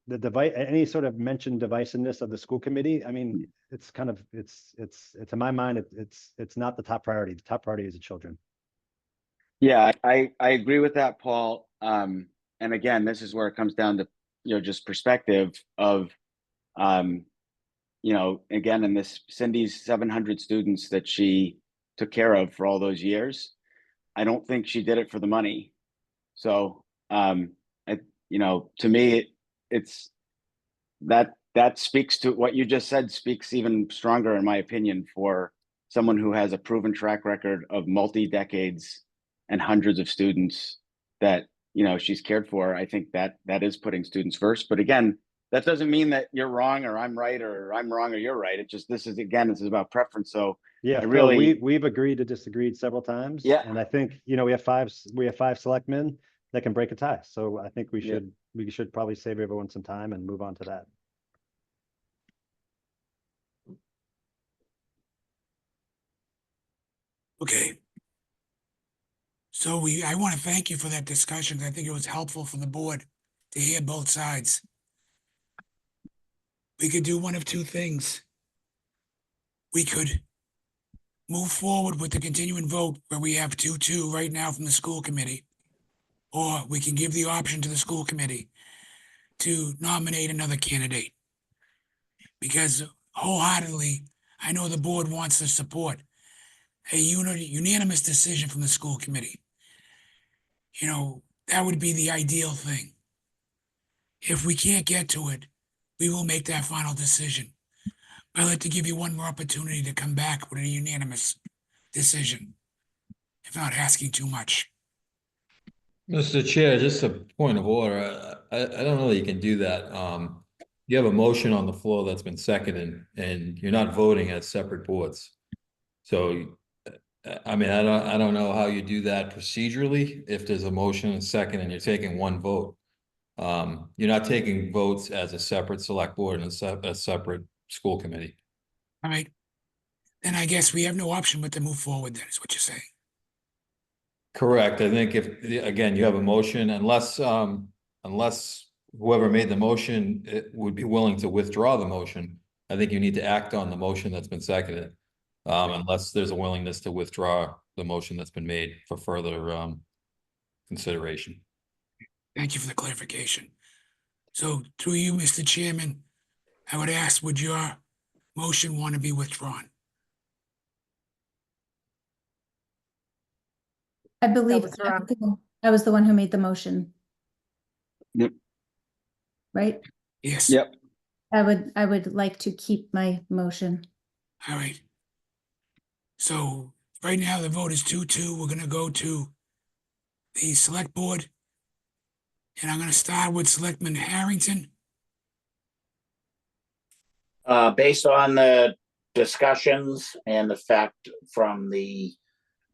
the device, any sort of mentioned divisiveness of the school committee, I mean, it's kind of, it's in my mind, it's not the top priority. The top priority is the children. Yeah, I agree with that, Paul. And again, this is where it comes down to, you know, just perspective of, you know, again, in this Cindy's 700 students that she took care of for all those years, I don't think she did it for the money. So, you know, to me, it's that speaks to what you just said, speaks even stronger, in my opinion, for someone who has a proven track record of multi-decades and hundreds of students that, you know, she's cared for. I think that is putting students first. But again, that doesn't mean that you're wrong or I'm right or I'm wrong or you're right. It just, this is about preference. So Yeah, I Phil, really, we've agreed to disagreed several times. Yeah. And I think, we have five selectmen that can break a tie. So I think we should probably save everyone some time and move on to that. Okay. So I want to thank you for that discussion. I think it was helpful for the board to hear both sides. We could do one of two things. We could move forward with the continuing vote where we have 2-2 right now from the school committee. Or we can give the option to the school committee to nominate another candidate. Because wholeheartedly, I know the board wants to support a unanimous decision from the school committee. That would be the ideal thing. If we can't get to it, we will make that final decision. I'd like to give you one more opportunity to come back with a unanimous decision, if not asking too much. Mr. Chair, just a point of order. I don't know that you can do that. You have a motion on the floor that's been seconded, and you're not voting as separate boards. So, I mean, I don't know how you do that procedurally. If there's a motion and a second, and you're taking one vote, you're not taking votes as a separate select board and a separate school committee. All right. Then I guess we have no option but to move forward, then, is what you're saying. Correct. I think again, you have a motion, unless whoever made the motion would be willing to withdraw the motion. I think you need to act on the motion that's been seconded, unless there's a willingness to withdraw the motion that's been made for further consideration. Thank you for the clarification. So through you, Mr. Chairman, I would ask, would your motion want to be withdrawn? I believe was wrong. I was the one who made the motion, Yep. right? Yes. Yep. I would like to keep my motion. All right. So right now the vote is 2-2. We're going to go to the select board. And I'm going to start with Selectman Harrington. Based on the discussions and the fact from the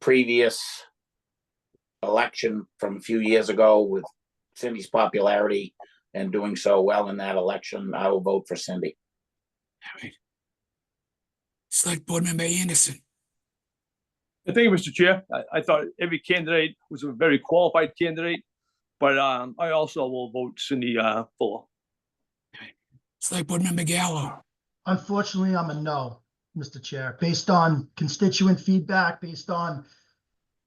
previous election from a few years ago with Cindy's popularity and doing so well in that election, I will vote for Cindy. All right. Select Board Member Anderson. Thank you, Mr. Chair. I thought every candidate was a very qualified candidate, but I also will vote Cindy Fuller. Select Board Member Gallo. Unfortunately, I'm a no, Mr. Chair, based on constituent feedback, based on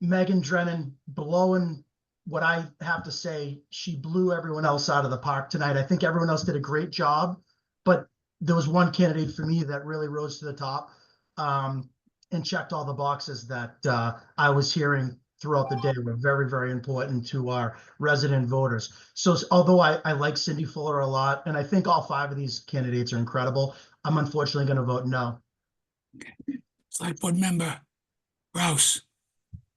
Megan Drennan blowing what I have to say. She blew everyone else out of the park tonight. I think everyone else did a great job, but there was one candidate for me that really rose to the top and checked all the boxes that I was hearing throughout the day were very, very important to our resident voters. So although I like Cindy Fuller a lot, and I think all five of these candidates are incredible, I'm unfortunately going to vote no. Okay. Select Board Member Rouse.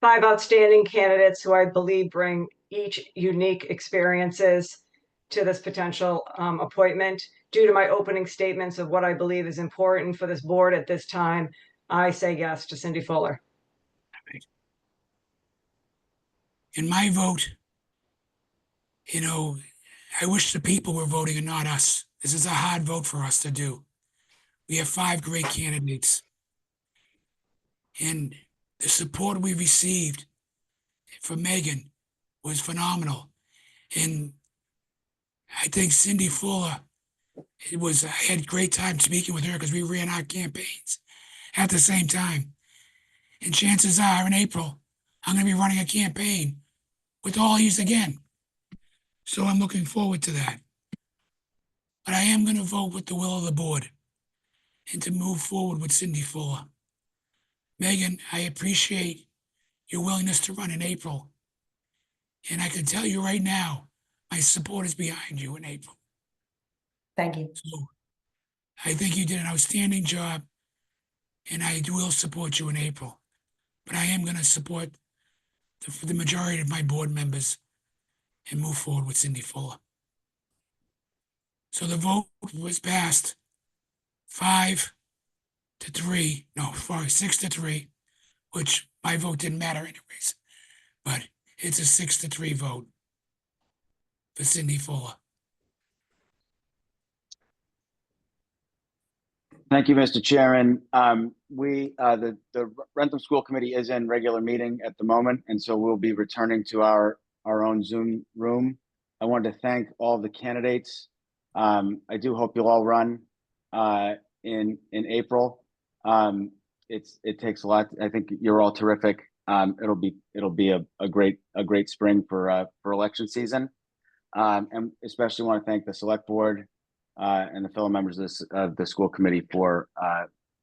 5 outstanding candidates who I believe bring each unique experiences to this potential appointment. Due to my opening statements of what I believe is important for this board at this time, I say yes to Cindy Fuller. In my vote, I wish the people were voting and not us. This is a hard vote for us to do. We have 5 great candidates. And the support we received from Megan was phenomenal. And I think Cindy Fuller, I had a great time speaking with her because we ran our campaigns at the same time. And chances are in April, I'm going to be running a campaign with all these again. So I'm looking forward to that. But I am going to vote with the will of the board and to move forward with Cindy Fuller. Megan, I appreciate your willingness to run in April. And I can tell you right now, my support is behind you in April. Thank you. So I think you did an outstanding job, and I will support you in April. But I am going to support the majority of my board members and move forward with Cindy Fuller. So the vote was passed 5-3, no, sorry, 6-3, which my vote didn't matter anyways. But it's a 6-3 vote for Cindy Fuller. Thank you, Mr. Chairman. The Wrentham School Committee is in regular meeting at the moment, and so we'll be returning to our own Zoom room. I wanted to thank all the candidates. I do hope you'll all run in April. It takes a lot. I think you're all terrific. It'll be a great spring for election season. And especially want to thank the select board and the fellow members of the school committee for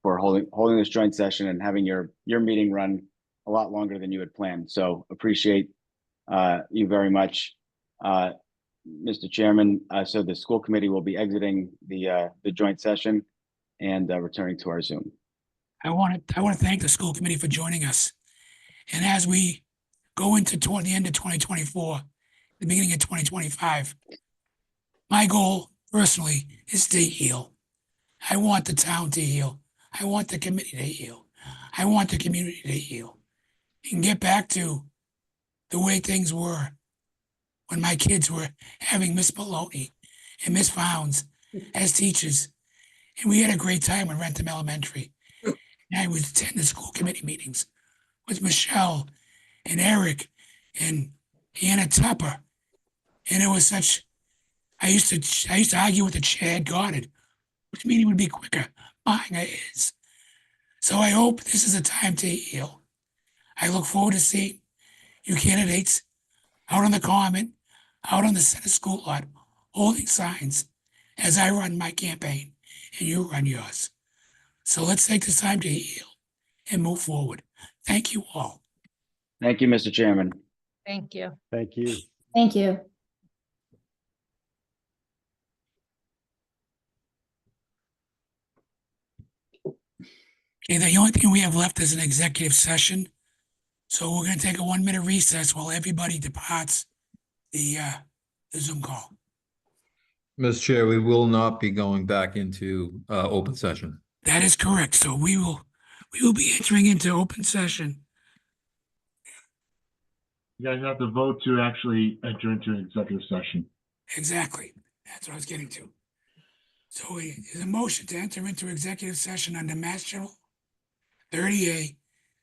holding this joint session and having your meeting run a lot longer than you had planned. So appreciate you very much, Mr. Chairman. So the school committee will be exiting the joint session and returning to our Zoom. I want to thank the school committee for joining us. And as we go into the end of 2024, the beginning of 2025, my goal personally is to heal. I want the town to heal. I want the committee to heal. I want the community to heal and get back to the way things were when my kids were having Miss Maloney and Miss Founds as teachers. And we had a great time at Wrentham Elementary. And I would attend the school committee meetings with Michelle and Eric and Anna Tupper. And it was such, I used to argue with the chair, got it, which meeting would be quicker. Mine is. So I hope this is a time to heal. I look forward to seeing you candidates out on the common, out on the center school lot, holding signs as I run my campaign and you run yours. So let's take this time to heal and move forward. Thank you all. Thank you, Mr. Chairman. Thank you. Thank you. Thank you. Okay, the only thing we have left is an executive session. So we're going to take a 1-minute recess while everybody departs the Zoom call. Mr. Chair, we will not be going back into open session. That is correct. So we will be entering into open session. You guys have to vote to actually enter into an executive session. Exactly. That's what I was getting to. So there's a motion to enter into executive session under Mass General 30A,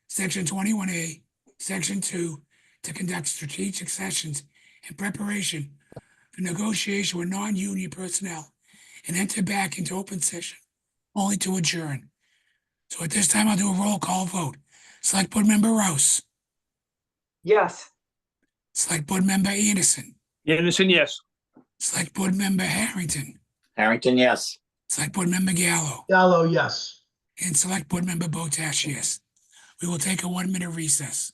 Section 21A, Section 2, to conduct strategic sessions in preparation for negotiation with non-union personnel and enter back into open session only to adjourn. So at this time, I'll do a roll call vote. Select Board Member Rouse. Yes. Select Board Member Anderson. Anderson, yes. Select Board Member Harrington. Harrington, yes. Select Board Member Gallo. Gallo, yes. And Select Board Member Botash, yes. We will take a 1-minute recess.